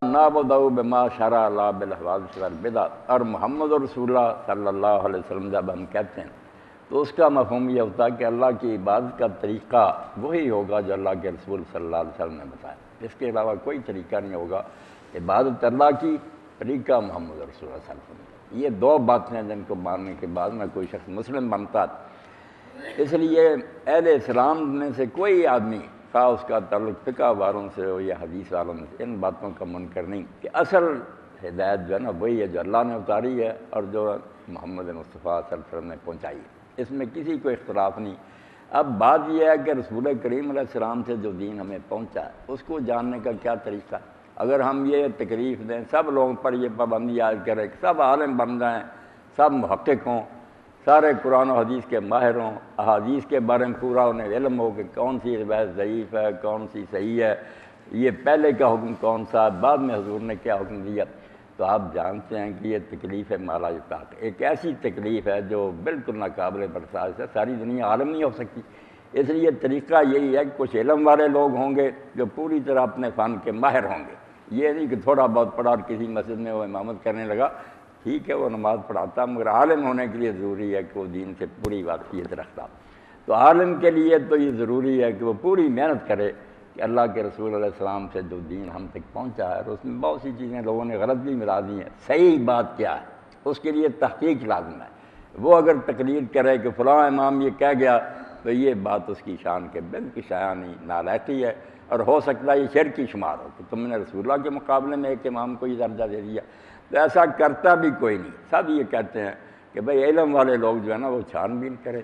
نعبدہ بما شرع اللہ بالحوادث والبدع، اور محمد رسول اللہ صلی اللہ علیہ وسلم جب ہم کہتے ہیں تو اس کا مفہوم یہ ہوتا ہے کہ اللہ کی عبادت کا طریقہ وہی ہوگا جو اللہ کے رسول صلی اللہ علیہ وسلم نے بتایا، اس کے علاوہ کوئی طریقہ نہیں ہوگا۔ عبادت اللہ کی، طریقہ محمد رسول اللہ صلی اللہ علیہ وسلم، یہ دو باتیں ہیں جن کو ماننے کے بعد میں کوئی شخص مسلم بنتا ہے۔ اس لیے اہل اسلام میں سے کوئی آدمی، خواہ اس کا تعلق فقہ والوں سے ہو یا حدیث والوں سے، ان باتوں کا منکر نہیں کہ اصل ہدایت جو ہے نا وہی ہے جو اللہ نے اتاری ہے اور جو محمد مصطفیٰ صلی اللہ علیہ وسلم نے پہنچائی ہے، اس میں کسی کو اختلاف نہیں۔ اب بات یہ ہے کہ رسول کریم علیہ السلام سے جو دین ہمیں پہنچا ہے اس کو جاننے کا کیا طریقہ ہے۔ اگر ہم یہ تکلیف دیں، سب لوگوں پر یہ پابندی عائد کریں کہ سب عالم بن جائیں، سب محقق ہوں، سارے قرآن و حدیث کے ماہر ہوں، احادیث کے بارے میں پورا انہیں علم ہو کہ کون سی روایت ضعیف ہے، کون سی صحیح ہے، یہ پہلے کا حکم کون سا، بعد میں حضور نے کیا حکم دیا، تو آپ جانتے ہیں کہ یہ تکلیف ہے مالا یطاق، ایک ایسی تکلیف ہے جو بالکل ناقابل برداشت ہے، ساری دنیا عالم نہیں ہو سکتی۔ اس لیے طریقہ یہی ہے کہ کچھ علم والے لوگ ہوں گے جو پوری طرح اپنے فن کے ماہر ہوں گے، یہ نہیں کہ تھوڑا بہت پڑھا اور کسی مسجد میں وہ امامت کرنے لگا، ٹھیک ہے وہ نماز پڑھاتا، مگر عالم ہونے کے لیے ضروری ہے کہ وہ دین سے پوری واقفیت رکھتا۔ تو عالم کے لیے تو یہ ضروری ہے کہ وہ پوری محنت کرے کہ اللہ کے رسول علیہ السلام سے جو دین ہم تک پہنچا ہے، اور اس میں بہت سی چیزیں لوگوں نے غلط بھی ملا دی ہیں، صحیح بات کیا ہے اس کے لیے تحقیق لازم ہے۔ وہ اگر تقلید کرے کہ فلاں امام یہ کہہ گیا تو یہ بات اس کی شان کے بالکل شایع نہیں، نالائقی ہے، اور ہو سکتا ہے یہ شرک کی شمار ہو کہ تم نے رسول اللہ کے مقابلے میں ایک امام کو یہ درجہ دے دیا، تو ایسا کرتا بھی کوئی نہیں۔ سب یہ کہتے ہیں کہ بھئی علم والے لوگ جو ہے نا وہ چھان بین کرے،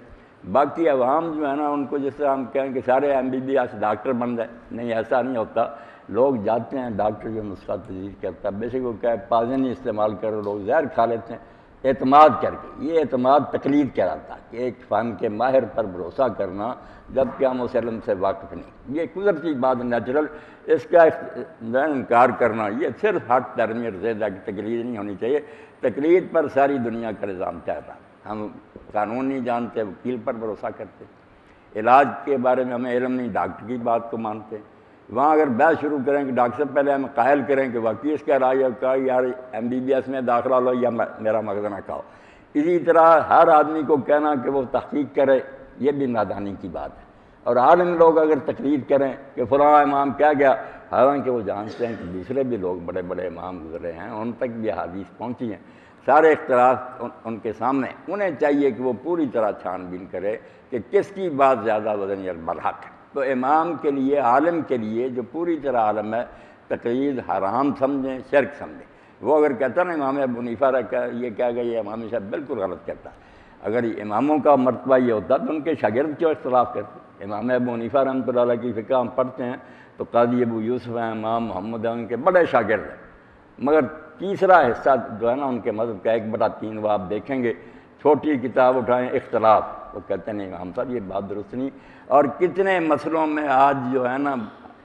باقی عوام جو ہے نا ان کو جس طرح ہم کہیں کہ سارے MBBS ڈاکٹر بن جائے، نہیں ایسا نہیں ہوتا۔ لوگ جاتے ہیں ڈاکٹر جو نسخہ تجویز کرتا ہے، بے شک وہ کہے پازن استعمال کرو، لوگ زہر کھا لیتے ہیں اعتماد کر کے، یہ اعتماد تقلید کہلاتا ہے کہ ایک فن کے ماہر پر بھروسہ کرنا جبکہ ہم اس علم سے واقف نہیں، یہ قدرتی بات نیچرل، اس کا انکار کرنا یہ صرف حق درمی رضا کی تقلید نہیں ہونی چاہیے۔ تقلید پر ساری دنیا کا نظام چاہتا ہے، ہم قانون نہیں جانتے، وکیل پر بھروسہ کرتے، علاج کے بارے میں ہمیں علم نہیں، ڈاکٹر کی بات کو مانتے، وہاں اگر بحث شروع کریں کہ ڈاکٹر صاحب پہلے ہمیں قائل کریں کہ واقعی اس کا رائے کہا یار MBBS میں داخلہ لو یا میرا مغز نہ کھاؤ، اسی طرح ہر آدمی کو کہنا کہ وہ تحقیق کرے یہ بھی نادانی کی بات ہے۔ اور عالم لوگ اگر تقلید کریں کہ فلاں امام کیا گیا، حالانکہ وہ جانتے ہیں کہ دوسرے بھی لوگ بڑے بڑے امام گزرے ہیں، ان تک بھی حدیث پہنچی ہیں، سارے اختلاف ان کے سامنے، انہیں چاہیے کہ وہ پوری طرح چھان بین کرے کہ کس کی بات زیادہ وزن یا برحق ہے۔ تو امام کے لیے، عالم کے لیے جو پوری طرح عالم ہے، تقلید حرام سمجھیں، شرک سمجھیں۔ وہ اگر کہتا ہے نا امام ابو حنیفہ یہ کہہ گیا، یہ امام صاحب بالکل غلط کہتا ہے۔ اگر اماموں کا مرتبہ یہ ہوتا تو ان کے شاگرد کیوں اختلاف کرتے؟ امام ابو حنیفہ رحمۃ اللہ علیہ کی فقہ ہم پڑھتے ہیں تو قاضی ابو یوسف ہیں، امام محمد ہیں، ان کے بڑے شاگرد ہیں، مگر تیسرا حصہ جو ہے نا ان کے مذہب کا 1/3 وہ آپ دیکھیں گے، چھوٹی کتاب اٹھائیں اختلاف، وہ کہتے ہیں نہیں امام صاحب یہ بات درست نہیں۔ اور کتنے مسئلوں میں آج جو ہے نا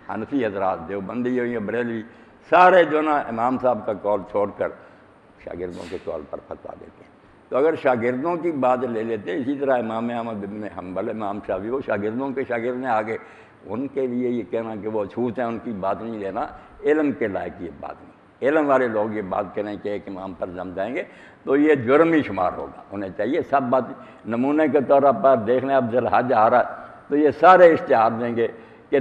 حنفی حضرات، دیوبندی ہو یا بریلوی، سارے جو نا امام صاحب کا قول چھوڑ کر شاگردوں کے قول پر فتویٰ دیتے ہیں۔ تو اگر شاگردوں کی بات لے لیتے، اسی طرح امام احمد بن حنبل، امام شافعی، وہ شاگردوں کے شاگرد میں آگے، ان کے لیے یہ کہنا کہ وہ چھوٹ ہیں ان کی بات نہیں لینا، علم کے لائق یہ بات نہیں۔ علم والے لوگ یہ بات کریں کہ ایک امام پر جم جائیں گے تو یہ جرم ہی شمار ہوگا، انہیں چاہیے سب بات نمونے کے طور پر دیکھ لیں۔ اب ذی الحج آ رہا ہے تو یہ سارے اشتہار دیں گے کہ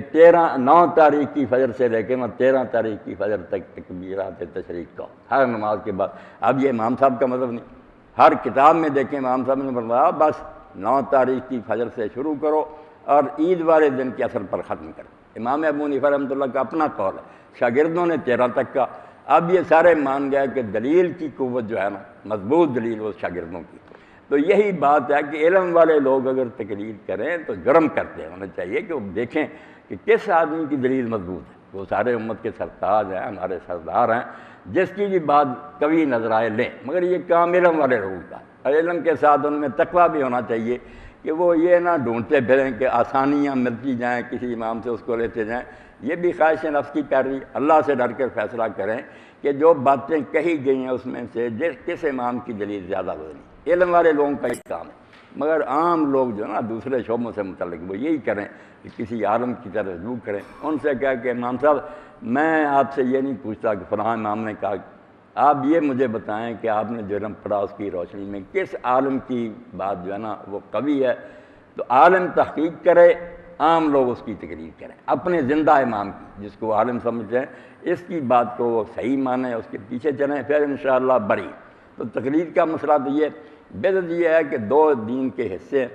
9 تاریخ کی فجر سے لے کے 13 تاریخ کی فجر تک تکبیرات تشریق کا ہر نماز کے بعد۔ اب یہ امام صاحب کا مطلب نہیں، ہر کتاب میں دیکھیں امام صاحب نے فرمایا بس 9 تاریخ کی فجر سے شروع کرو اور عید والے دن کے اثر پر ختم کرو۔ امام ابو حنیفہ رحمۃ اللہ کا اپنا قول ہے، شاگردوں نے 13 تک کا۔ اب یہ سارے مان گئے کہ دلیل کی قوت جو ہے نا، مضبوط دلیل وہ شاگردوں کی۔ تو یہی بات ہے کہ علم والے لوگ اگر تقلید کریں تو جرم کرتے ہیں، انہیں چاہیے کہ وہ دیکھیں کہ کس آدمی کی دلیل مضبوط ہے۔ وہ سارے امت کے سرتاج ہیں، ہمارے سردار ہیں، جس کی بھی بات کبھی نظر آئے لیں، مگر یہ کام علم والے لوگوں کا ہے۔ علم کے ساتھ ان میں تقویٰ بھی ہونا چاہیے کہ وہ یہ نہ ڈھونڈتے پھریں کہ آسانیاں ملتی جائیں، کسی امام سے اس کو لیتے جائیں، یہ بھی خواہش نفس کی پیروی۔ اللہ سے ڈر کر فیصلہ کریں کہ جو باتیں کہی گئی ہیں اس میں سے کس امام کی دلیل زیادہ وزنی۔ علم والے لوگوں کا ایک کام ہے، مگر عام لوگ جو ہے نا دوسرے شعبوں سے متعلق وہ یہی کریں کہ کسی عالم کی طرح رجوع کریں، ان سے کہا کہ امام صاحب میں آپ سے یہ نہیں پوچھتا کہ فلاں امام نے کہا، آپ یہ مجھے بتائیں کہ آپ نے جو علم پڑھا اس کی روشنی میں کس عالم کی بات جو ہے نا وہ قوی ہے، تو عالم تحقیق کرے، عام لوگ اس کی تقریر کریں، اپنے زندہ امام کی جس کو عالم سمجھتے ہیں اس کی بات کو وہ صحیح مانیں، اس کے پیچھے چلیں، پھر انشاءاللہ بری۔ تو تقریر کا مسئلہ تو یہ بدعت یہ ہے کہ دو دین کے حصے ہیں،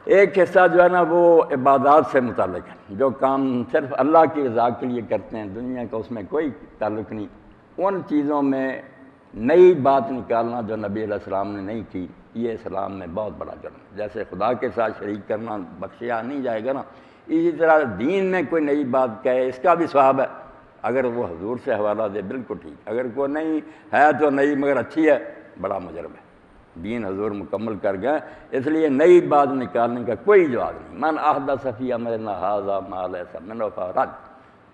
ایک حصہ جو ہے نا وہ عبادات سے متعلق ہے، جو کام صرف اللہ کی رضا کے لیے کرتے ہیں، دنیا کا اس میں کوئی تعلق نہیں، ان چیزوں میں نئی بات نکالنا جو نبی علیہ السلام نے نہیں کی، یہ اسلام میں بہت بڑا جرم ہے۔ جیسے خدا کے ساتھ شریک کرنا بخشیا نہیں جائے گا نا، اسی طرح دین میں کوئی نئی بات کہے اس کا بھی ثواب ہے، اگر وہ حضور سے حوالہ دے بالکل ٹھیک، اگر کوئی نہیں ہے تو نئی مگر اچھی ہے، بڑا مجرم ہے۔ دین حضور مکمل کر گئے، اس لیے نئی بات نکالنے کا کوئی جواز نہیں۔ من احدث فی امرنا ھذا ما لیس منہ فہو رد۔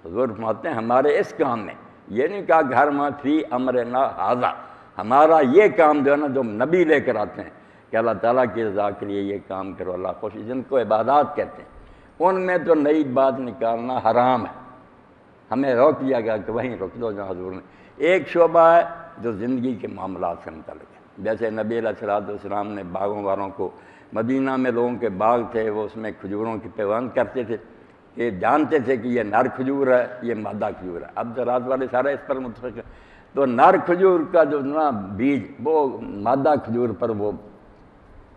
حضور فرماتے ہیں ہمارے اس کام میں، یہ نہیں کہا گھر میں فی امرنا ھذا، ہمارا یہ کام جو ہے نا جو نبی لے کر آتے ہیں کہ اللہ تعالیٰ کی رضا کے لیے یہ کام کرو، اللہ خوش، جن کو عبادات کہتے ہیں، ان میں تو نئی بات نکالنا حرام ہے، ہمیں روک دیا گیا کہ وہیں رک دو جہاں حضور نے۔ ایک شعبہ ہے جو زندگی کے معاملات سے متعلق ہے، جیسے نبی علیہ السلام نے باغوں والوں کو، مدینہ میں لوگوں کے باغ تھے وہ اس میں کھجوروں کی پیوند کرتے تھے کہ جانتے تھے کہ یہ نر کھجور ہے یہ مادہ کھجور ہے، اب زراعت والے سارے اس پر متفق ہیں، تو نر کھجور کا جو نا بیج وہ مادہ کھجور پر وہ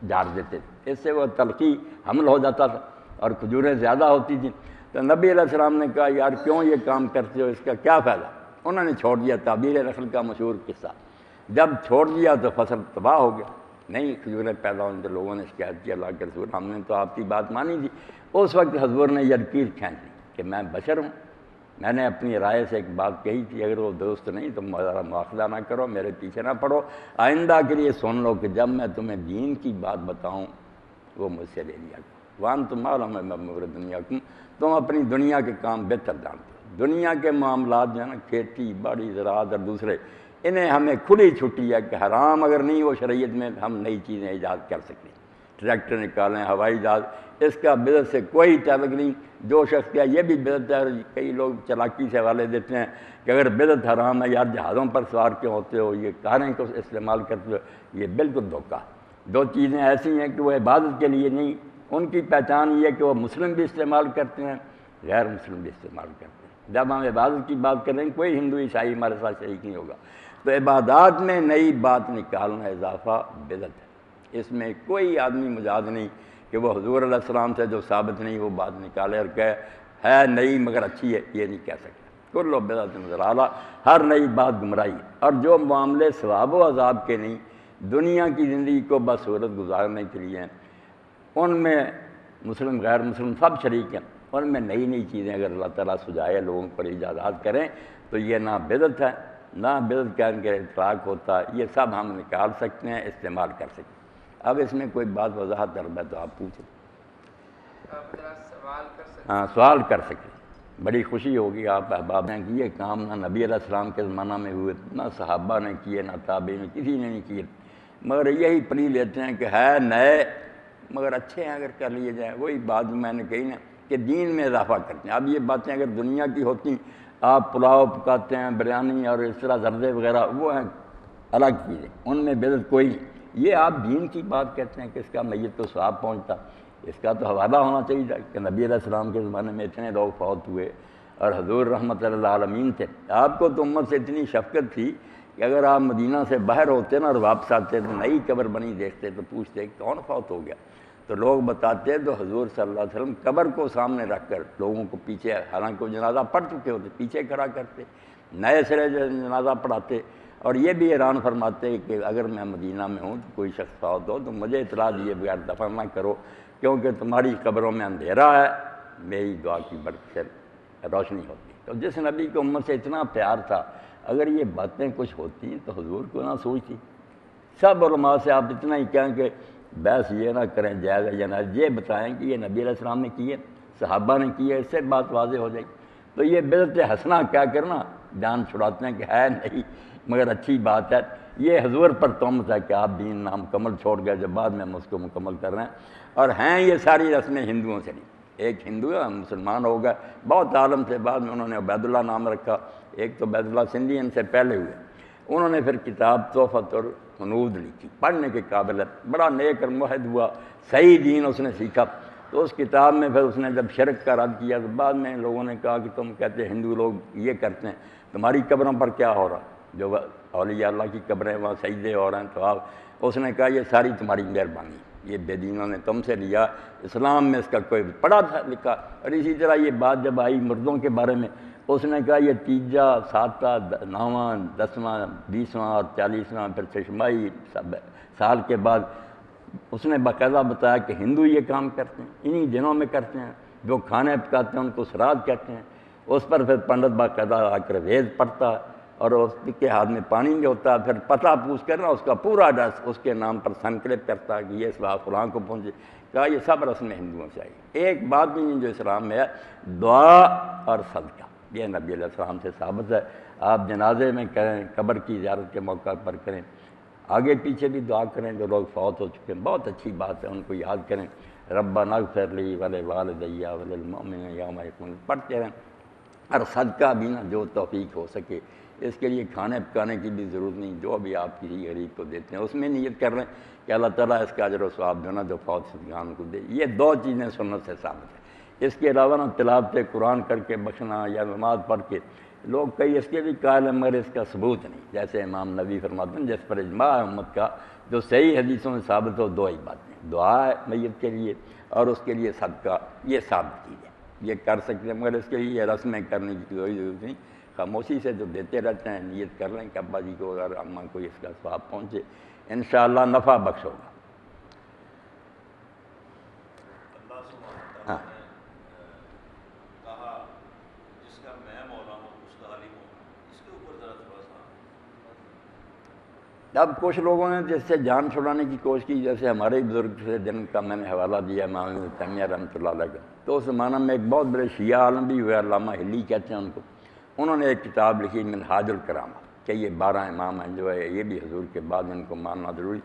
جاڑ دیتے تھے، اس سے وہ تلخی حمل ہو جاتا تھا اور کھجوریں زیادہ ہوتی تھیں، تو نبی علیہ السلام نے کہا یار کیوں یہ کام کرتے ہو، اس کا کیا فائدہ؟ انہوں نے چھوڑ دیا، تعبیر نخل کا مشہور قصہ، جب چھوڑ دیا تو فصل تباہ ہو گیا، نہیں کھجوریں پیدا ہونے تو لوگوں نے شکایت کی اللہ کے رسول ہم نے تو آپ کی بات مانی تھی۔ اس وقت حضور نے یہ لکیر کھینچ لی کہ میں بشر ہوں، میں نے اپنی رائے سے ایک بات کہی تھی، اگر وہ درست نہیں تو ذرا مواخذہ نہ کرو، میرے پیچھے نہ پڑو، آئندہ کے لیے سن لو کہ جب میں تمہیں دین کی بات بتاؤں وہ مجھ سے لے لیا کرو، وانتم اعلم بامور دنیاکم، تم اپنی دنیا کے کام بہتر جانتے ہو، دنیا کے معاملات جو ہے نا کھیتی باڑی زراعت اور دوسرے، انہیں ہمیں کھلی چھٹی ہے کہ حرام اگر نہیں وہ شریعت میں ہم نئی چیزیں ایجاد کر سکتے ہیں، ٹریکٹر نکالیں، ہوائی جہاز، اس کا بدعت سے کوئی تعلق نہیں۔ جو شخص کیا یہ بھی بدعت ہے، اور کئی لوگ چلاکی سے حوالے دیتے ہیں کہ اگر بدعت حرام ہے یار جہازوں پر سوار کیوں ہوتے ہو، یہ کاریں کو استعمال کرتے ہو، یہ بالکل دھوکہ۔ دو چیزیں ایسی ہیں کہ وہ عبادت کے لیے نہیں، ان کی پہچان یہ ہے کہ وہ مسلم بھی استعمال کرتے ہیں، غیر مسلم بھی استعمال کرتے ہیں۔ جب ہم عبادت کی بات کریں کوئی ہندو عیسائی ہمارے ساتھ شریک نہیں ہوگا، تو عبادات میں نئی بات نکالنا اضافہ بدعت ہے، اس میں کوئی آدمی مجاز نہیں کہ وہ حضور علیہ السلام سے جو ثابت نہیں وہ بات نکالے اور کہے ہے نئی مگر اچھی ہے، یہ نہیں کہہ سکتا۔ کل بدعت ضلالہ، ہر نئی بات گمراہی ہے، اور جو معاملے ثواب و عذاب کے نہیں، دنیا کی زندگی کو بصورت گزارنے کے لیے ہیں، ان میں مسلم غیر مسلم سب شریک ہیں، ان میں نئی نئی چیزیں اگر اللہ تعالیٰ سجائے لوگوں پر ایجادات کریں تو یہ نہ بدعت ہے نہ بدعت کا ان کے اطلاق ہوتا ہے، یہ سب ہم نکال سکتے ہیں، استعمال کر سکتے ہیں۔ اب اس میں کوئی بات وضاحت طلب ہے تو آپ پوچھیں، ہاں سوال کر سکیں، بڑی خوشی ہوگی آپ احباب ہیں کہ یہ کام نہ نبی علیہ السلام کے زمانہ میں ہوئے، نہ صحابہ نے کیے، نہ تابعین نے، کسی نے نہیں کیے، مگر یہی پڑھی لیتے ہیں کہ ہے نئے مگر اچھے ہیں اگر کر لیے جائیں۔ وہی بات میں نے کہی نا کہ دین میں اضافہ کرتے ہیں۔ اب یہ باتیں اگر دنیا کی ہوتی، آپ پلاؤ پکاتے ہیں، بریانی اور اس طرح زردے وغیرہ، وہ ہیں الگ چیزیں، ان میں بدعت کوئی نہیں۔ یہ آپ دین کی بات کہتے ہیں کہ اس کا میت کو ثواب پہنچتا، اس کا تو حوالہ ہونا چاہیے کہ نبی علیہ السلام کے زمانے میں اتنے لوگ فوت ہوئے اور حضور رحمت اللہ عالمین تھے، آپ کو تو امت سے اتنی شفقت تھی کہ اگر آپ مدینہ سے باہر ہوتے نا اور واپس آتے تو نئی قبر بنی دیکھتے تو پوچھتے کون فوت ہو گیا، تو لوگ بتاتے تو حضور صلی اللہ علیہ وسلم قبر کو سامنے رکھ کر لوگوں کو پیچھے، حالانکہ وہ جنازہ پڑھ چکے ہوتے، پیچھے کھڑا کرتے، نئے سرے جنازہ پڑھاتے، اور یہ بھی اعلان فرماتے کہ اگر میں مدینہ میں ہوں تو کوئی شخص فوت ہو تو مجھے اطلاع دیے بغیر دفن نہ کرو، کیونکہ تمہاری قبروں میں اندھیرا ہے، میری دعا کی برکت سے روشنی ہوتی۔ تو جس نبی کو امت سے اتنا پیار تھا، اگر یہ باتیں کچھ ہوتی تو حضور کو نہ سوچتی۔ سب علماء سے آپ اتنا ہی کہیں کہ بحث یہ نہ کریں جائز ہے یا نہ، یہ بتائیں کہ یہ نبی علیہ السلام نے کیے، صحابہ نے کیے، اس سے بات واضح ہو جائے۔ تو یہ بدعت حسنہ کیا کرنا جان چھڑاتے ہیں کہ ہے نہیں مگر اچھی بات ہے۔ یہ حضور پر تہمت ہے کہ آپ دین نامکمل چھوڑ گئے جب بعد میں ہم اس کو مکمل کر رہے ہیں۔ اور ہیں یہ ساری رسمیں ہندوؤں سے نہیں، ایک ہندو ہے مسلمان ہو گئے بہت عالم سے، بعد میں انہوں نے عبید اللہ نام رکھا، ایک تو عبید اللہ سندھی ان سے پہلے ہوئے، انہوں نے پھر کتاب تحفۃ الحنود لکھی، پڑھنے کے قابل ہے، بڑا نیک اور موحد ہوا، صحیح دین اس نے سیکھا۔ تو اس کتاب میں پھر اس نے جب شرک کا رد کیا تو بعد میں لوگوں نے کہا کہ تم کہتے ہندو لوگ یہ کرتے ہیں، تمہاری قبروں پر کیا ہو رہا، جو اولیاء اللہ کی قبریں وہاں سجدے ہو رہے ہیں تو آپ، اس نے کہا یہ ساری تمہاری مہربانی، یہ بے دینوں نے تم سے لیا، اسلام میں اس کا کوئی پڑھا تھا لکھا۔ اور اسی طرح یہ بات جب آئی مردوں کے بارے میں، اس نے کہا یہ تیجا، ساتواں، نواں، 10واں، 20واں اور 40واں پھر چشمائی سال کے بعد اس نے باقاعدہ بتایا کہ ہندو یہ کام کرتے ہیں، انہی دنوں میں کرتے ہیں، جو کھانے پکاتے ہیں ان کو سراد کہتے ہیں۔ اس پر پھر پنڈت باقاعدہ آ کر وید پڑھتا ہے اور اس کے ہاتھ میں پانی بھی ہوتا ہے، پھر پتہ پوچھ کر نا اس کا پورا ایڈریس اس کے نام پر سنکلپ کرتا ہے کہ یہ سواب فلاں کو پہنچے۔ کہا یہ سب رسم ہندوؤں سے آئی، ایک بات بھی نہیں جو اسلام میں ہے، دعا اور صدقہ، یہ نبی علیہ السلام سے ثابت ہے۔ آپ جنازے میں کریں، قبر کی زیارت کے موقع پر کریں، آگے پیچھے بھی دعا کریں، جو لوگ فوت ہو چکے ہیں بہت اچھی بات ہے، ان کو یاد کریں، ربنا اغفر لی ولوالدی وللمؤمنین یوم یقوم پڑھتے رہیں۔ اور صدقہ بھی نا جو توفیق ہو سکے، اس کے لیے کھانے پکانے کی بھی ضرورت نہیں، جو بھی آپ کسی غریب کو دیتے ہیں اس میں نیت کر رہے ہیں کہ اللہ تعالیٰ اس کا اجر و ثواب جو نا جو فوت شدگان کو دے۔ یہ دو چیزیں سنت سے ثابت ہے۔ اس کے علاوہ نا تلاوت قرآن کر کے بخشنا یا نماز پڑھ کے، لوگ کئی اس کے بھی قائل ہیں مگر اس کا ثبوت نہیں، جیسے امام نبی فرماتے ہیں جس پر اجماع ہے امت کا، جو صحیح حدیثوں میں ثابت ہو، دو ہی باتیں، دعا ہے میت کے لیے اور اس کے لیے صدقہ، یہ ثابت چیز ہے، یہ کر سکتے ہیں مگر اس کے لیے یہ رسمیں کرنے کی کوئی ضرورت نہیں، خاموشی سے جو دیتے رہتے ہیں نیت کر لیں کہ ابا جی کو اور اماں کو اس کا ثواب پہنچے، انشاءاللہ نفع بخش ہوگا۔ ہاں اب کچھ لوگوں نے جس سے جان چھڑانے کی کوشش کی، جیسے ہمارے بزرگ سے جن کا میں نے حوالہ دیا امام ابن تیمیہ رحمۃ اللہ علیہ کا، تو اس زمانہ میں ایک بہت بڑے شیعہ عالم بھی ہوئے، علامہ ہلی کہتے ہیں ان کو، انہوں نے ایک کتاب لکھی منہاج الکرامہ کہ یہ 12 امام ہیں جو ہے یہ بھی حضور کے بعد ان کو ماننا ضروری،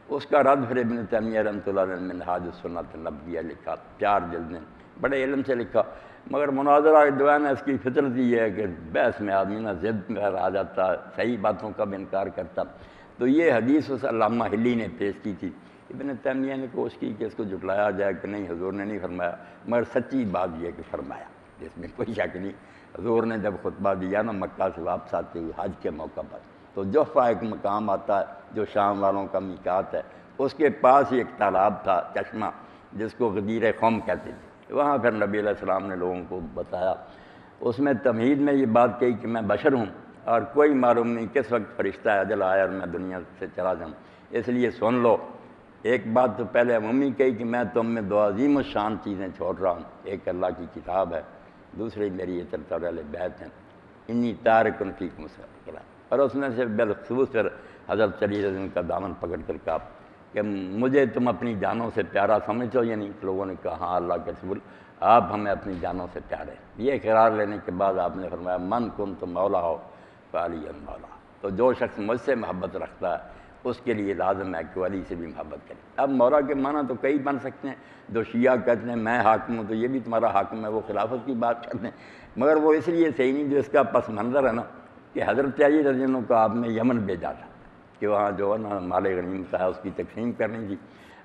اس کا رد پھر ابن تیمیہ رحمۃ اللہ علیہ نے منہاج السنۃ النبویہ لکھا، 4 جلدیں، بڑے علم سے لکھا، مگر مناظرہ دوائن اس کی فطرت یہ ہے کہ بحث میں آدمی نہ ضد میں آ جاتا، صحیح باتوں کا بھی انکار کرتا۔ تو یہ حدیث اس علامہ ہلی نے پیش کی تھی، ابن تیمیہ نے کوشش کی کہ اس کو جھٹلایا جائے کہ نہیں حضور نے نہیں فرمایا، مگر سچی بات یہ ہے کہ فرمایا، جس میں کوئی شک نہیں۔ حضور نے جب خطبہ دیا نا مکہ سے واپس آتے ہوئے حج کے موقع پر، تو جحفہ ایک مقام آتا ہے جو شام والوں کا میقات ہے، اس کے پاس ہی ایک تالاب تھا، چشمہ، جس کو غدیر خم کہتے تھے، وہاں پھر نبی علیہ السلام نے لوگوں کو بتایا، اس میں تمہید میں یہ بات کہی کہ میں بشر ہوں اور کوئی معلوم نہیں کس وقت فرشتہ اجل آیا اور میں دنیا سے چلا جاؤں، اس لیے سن لو۔ ایک بات تو پہلے عمومی کہی کہ میں تم میں 2 عظیم الشان چیزیں چھوڑ رہا ہوں، ایک اللہ کی کتاب ہے، دوسری میری یہ چلتا والے بیت ہیں، انی تارک فیکم الکلام، اور اس میں سے بالخصوص پھر حضرت علی رضی اللہ عنہ کا دامن پکڑ کر کہا کہ مجھے تم اپنی جانوں سے پیارا سمجھتے ہو یا نہیں؟ لوگوں نے کہا ہاں اللہ کے رسول آپ ہمیں اپنی جانوں سے پیارے۔ یہ اقرار لینے کے بعد آپ نے فرمایا من کنت مولا ہو فعلی مولا، تو جو شخص مجھ سے محبت رکھتا ہے اس کے لیے لازم ہے کہ ولی سے بھی محبت کرے۔ اب مولا کے معنی تو کئی بن سکتے ہیں، جو شیعہ کہتے ہیں میں حاکم ہوں تو یہ بھی تمہارا حاکم ہے، وہ خلافت کی بات کرتے ہیں، مگر وہ اس لیے صحیح نہیں جو اس کا پس منظر ہے نا کہ حضرت علی رضی اللہ عنہ کو آپ نے یمن بھیجا تھا کہ وہاں جو ہے نا مال غنیمت ہے اس کی تقسیم کرنی تھی۔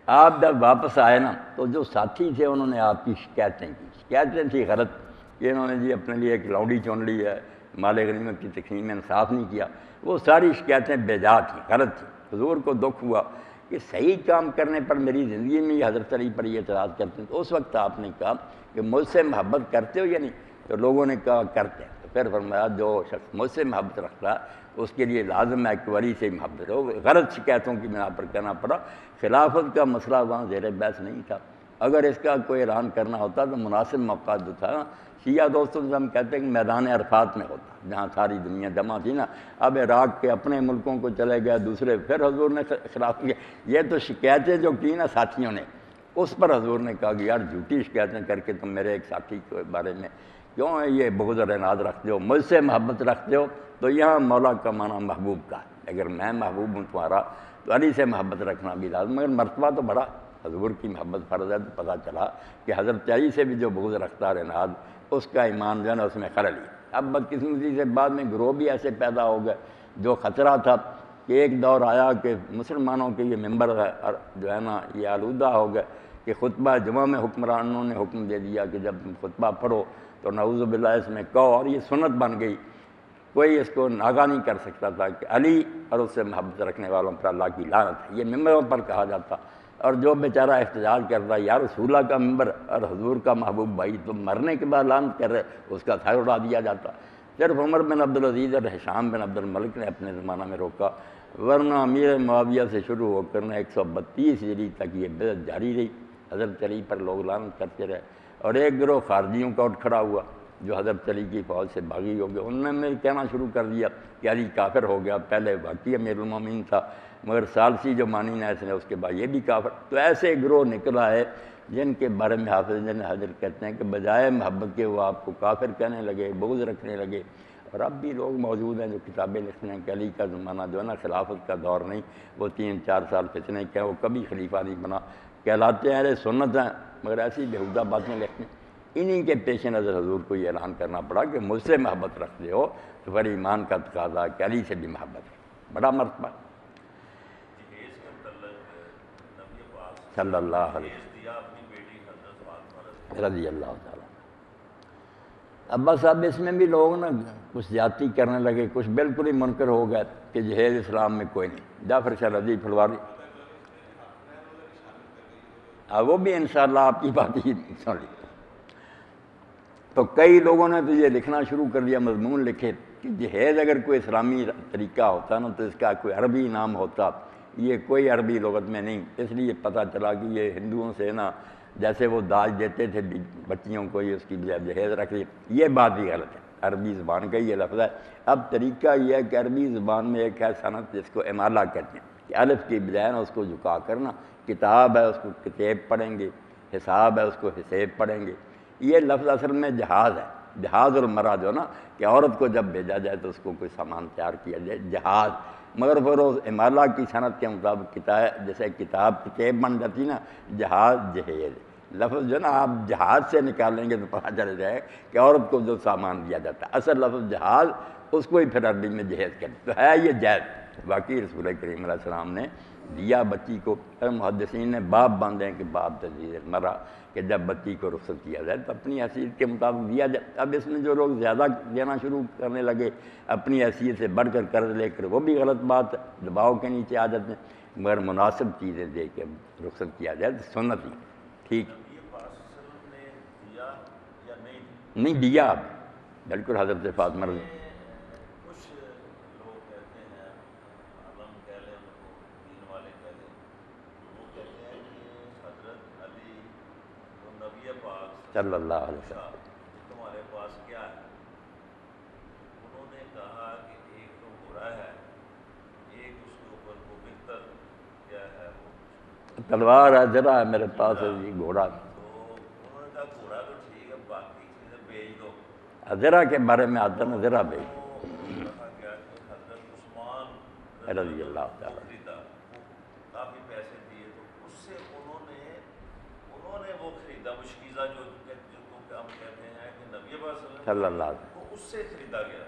آپ جب واپس آئے نا تو جو ساتھی تھے انہوں نے آپ کی شکایتیں کی، شکایتیں تھیں غلط کہ انہوں نے جی اپنے لیے ایک لوڈی چن لی ہے، مال غنیمت کی تقسیم میں انصاف نہیں کیا، وہ ساری شکایتیں بیجا تھیں، غلط تھیں۔ حضور کو دکھ ہوا کہ صحیح کام کرنے پر میری زندگی میں یہ حضرت علی پر یہ اعتراض کرتے ہیں، تو اس وقت آپ نے کہا کہ مجھ سے محبت کرتے ہو یا نہیں؟ تو لوگوں نے کہا کرتے ہیں، تو پھر فرمایا جو شخص مجھ سے محبت رکھتا ہے اس کے لیے لازم ہے کہ ولی سے محبت ہو۔ غلط شکایتوں کی بنا پر کہنا پڑا، خلافت کا مسئلہ وہاں زیر بحث نہیں تھا، اگر اس کا کوئی اعلان کرنا ہوتا تو مناسب موقع جو تھا، شیعہ دوستوں سے ہم کہتے ہیں کہ میدان عرفات میں ہوتا جہاں ساری دنیا جمع تھی نا، اب عراق کے اپنے ملکوں کو چلے گئے دوسرے، پھر حضور نے خلاف کیا۔ یہ تو شکایتیں جو کی نا ساتھیوں نے، اس پر حضور نے کہا کہ یار جھوٹی شکایتیں کر کے تم میرے ایک ساتھی کے بارے میں کیوں ہے یہ بغض اور عناد رکھتے ہو؟ مجھ سے محبت رکھتے ہو تو یہاں مولا کا معنی محبوب کا ہے۔ اگر میں محبوب ہوں تمہارا تو علی سے محبت رکھنا بھی لازم، مگر مرتبہ تو بڑا حضور کی محبت فرض ہے۔ تو پتہ چلا کہ حضرت علی سے بھی جو بغض رکھتا ہے عناد، اس کا ایمان جو ہے نا اس میں خلل ہے۔ اب بدقسمتی سے بعد میں گروہ بھی ایسے پیدا ہو گئے، جو خطرہ تھا کہ ایک دور آیا کہ مسلمانوں کے یہ ممبر جو ہے نا یہ آلودہ ہو گئے کہ خطبہ جمعہ میں حکمرانوں نے حکم دے دیا کہ جب خطبہ پڑھو تو نعوذ باللہ اس میں کہو، اور یہ سنت بن گئی، کوئی اس کو ناغہ نہیں کر سکتا تھا کہ علی اور اس سے محبت رکھنے والوں پر اللہ کی لعنت ہے، یہ ممبروں پر کہا جاتا۔ اور جو بیچارہ احتجاج کرتا یا رسول اللہ کا ممبر اور حضور کا محبوب بھائی تو مرنے کے بعد لعنت کر رہے، اس کا سر اڑا دیا جاتا۔ صرف عمر بن عبدالعزیز اور ہشام بن عبد الملک نے اپنے زمانہ میں روکا، ورنہ امیر معاویہ سے شروع ہو کر 132 ہجری تک یہ بدعت جاری رہی، حضرت علی پر لوگ لعنت کرتے رہے۔ اور ایک گروہ خارجیوں کا اٹھ کھڑا ہوا جو حضرت علی کی فوج سے باغی ہو گئے، انہوں نے کہنا شروع کر دیا کہ علی کافر ہو گیا، پہلے واقعی امیر المومنین تھا مگر ثالثی جو مانی نا اس نے اس کے بعد یہ بھی کافر۔ تو ایسے گروہ نکل آئے جن کے بارے میں حافظ بن حجر کہتے ہیں کہ بجائے محبت کے وہ آپ کو کافر کہنے لگے، بغض رکھنے لگے۔ اور اب بھی لوگ موجود ہیں جو کتابیں لکھتے ہیں کہ علی کا زمانہ جو ہے نا خلافت کا دور نہیں، وہ 3-4 سال فتنے کیا، وہ کبھی خلیفہ نہیں بنا، کہلاتے ہیں اہل سنت ہیں مگر ایسی بیہودہ باتیں لکھتے ہیں۔ انہی کے پیش نظر حضور کو یہ اعلان کرنا پڑا کہ مجھ سے محبت رکھتے ہو تو پھر ایمان کا تقاضا کہ علی سے بھی محبت ہے، بڑا مرتبہ صلی اللہ علیہ وسلم رضی اللہ تعالیٰ۔ اب بس اب اس میں بھی لوگ نا کچھ زیادتی کرنے لگے، کچھ بالکل ہی منکر ہو گئے کہ جہیز اسلام میں کوئی نہیں۔ جعفر شاہ رضی پھلواری وہ بھی انشاءاللہ آپ کی بات ہی سن لی۔ تو کئی لوگوں نے تو یہ لکھنا شروع کر دیا، مضمون لکھے کہ جہیز اگر کوئی اسلامی طریقہ ہوتا نا تو اس کا کوئی عربی نام ہوتا، یہ کوئی عربی لغت میں نہیں۔ اس لیے پتہ چلا کہ یہ ہندوؤں سے نا جیسے وہ داج دیتے تھے بچیوں کو، یہ اس کی جہیز رکھ لی، یہ بات بھی غلط ہے، عربی زبان کا یہ لفظ ہے۔ اب طریقہ یہ ہے کہ عربی زبان میں ایک ہے صنعت جس کو امالہ کہتے ہیں کہ الف کی بجائے نا اس کو جھکا کرنا، کتاب ہے اس کو کتاب پڑھیں گے، حساب ہے اس کو حساب پڑھیں گے۔ یہ لفظ اصل میں جہاز ہے، جہاز اور مرا جو نا کہ عورت کو جب بھیجا جائے تو اس کو کوئی سامان تیار کیا جائے، جہاز۔ مگر پھر اس امالہ کی صنعت کے مطابق کتاب جیسے کتاب بن جاتی نا، جہاز جہیز لفظ جو نا آپ جہاز سے نکالیں گے تو پتہ چل جائے کہ عورت کو جو سامان دیا جاتا ہے، اصل لفظ جہاز، اس کو ہی پھر عربی میں جہیز کہتے ہیں۔ تو ہے یہ جائز، باقی رسول کریم علیہ السلام نے دیا بچی کو، محدثین نے باب باندھے ہیں کہ باب تجویز مرا، کہ جب بچی کو رخصت کیا جائے تو اپنی حیثیت کے مطابق دیا جائے۔ اب اس میں جو لوگ زیادہ دینا شروع کرنے لگے، اپنی حیثیت سے بڑھ کر قرض لے کر، وہ بھی غلط بات ہے، دباؤ کے نیچے آ جاتے ہیں، مگر مناسب چیزیں دے کے رخصت کیا جائے تو سنت ہی ٹھیک نہیں دیا۔ اب بالکل حضرت فاطمہ رضی صلی اللہ علیہ وسلم تمہارے پاس کیا ہے؟ انہوں نے کہا کہ ایک تو گھوڑا ہے، ایک اس کے اوپر وہ بہتر کیا ہے، وہ تلوار ہے، ذرا ہے میرے پاس جی گھوڑا۔ تو انہوں نے کہا گھوڑا تو ٹھیک ہے، باقی چیزیں بیچ دو۔ ذرا کے بارے میں آتا نا، ذرا بھائی تو کہا گیا کہ حضرت عثمان رضی اللہ تعالیٰ خریدا، وہ کافی پیسے دیے، تو اس سے انہوں نے وہ خریدا مشکیزہ جو ہم کہتے ہیں کہ نبی پاک صلی اللہ علیہ وسلم وہ اس سے خریدا گیا،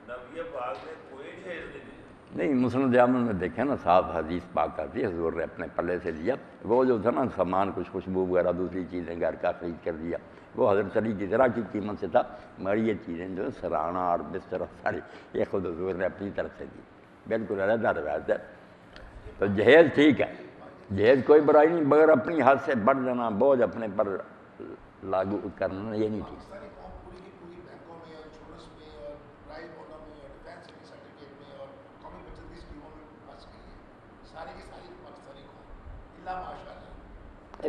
نبی پاک نے کوئی جہیز نہیں دیا۔ نہیں، مسلم جامع میں دیکھیں نا صاحب حدیث پاک آتی ہے، حضور نے اپنے پلے سے دیا، وہ جو تھا نا سامان کچھ خوشبو وغیرہ دوسری چیزیں گھر کا خرید کر دیا، وہ حضرت علی کی ذرا کی قیمت سے تھا، مگر یہ چیزیں جو سرانہ اور بستر ساری یہ خود حضور نے اپنی طرف سے دی، بالکل علیحدہ روایت ہے۔ تو جہیز ٹھیک ہے، جہیز کوئی برائی نہیں، مگر اپنی حد سے بڑھ جانا، بوجھ اپنے پر لاگو کرنا یہ نہیں ٹھیک۔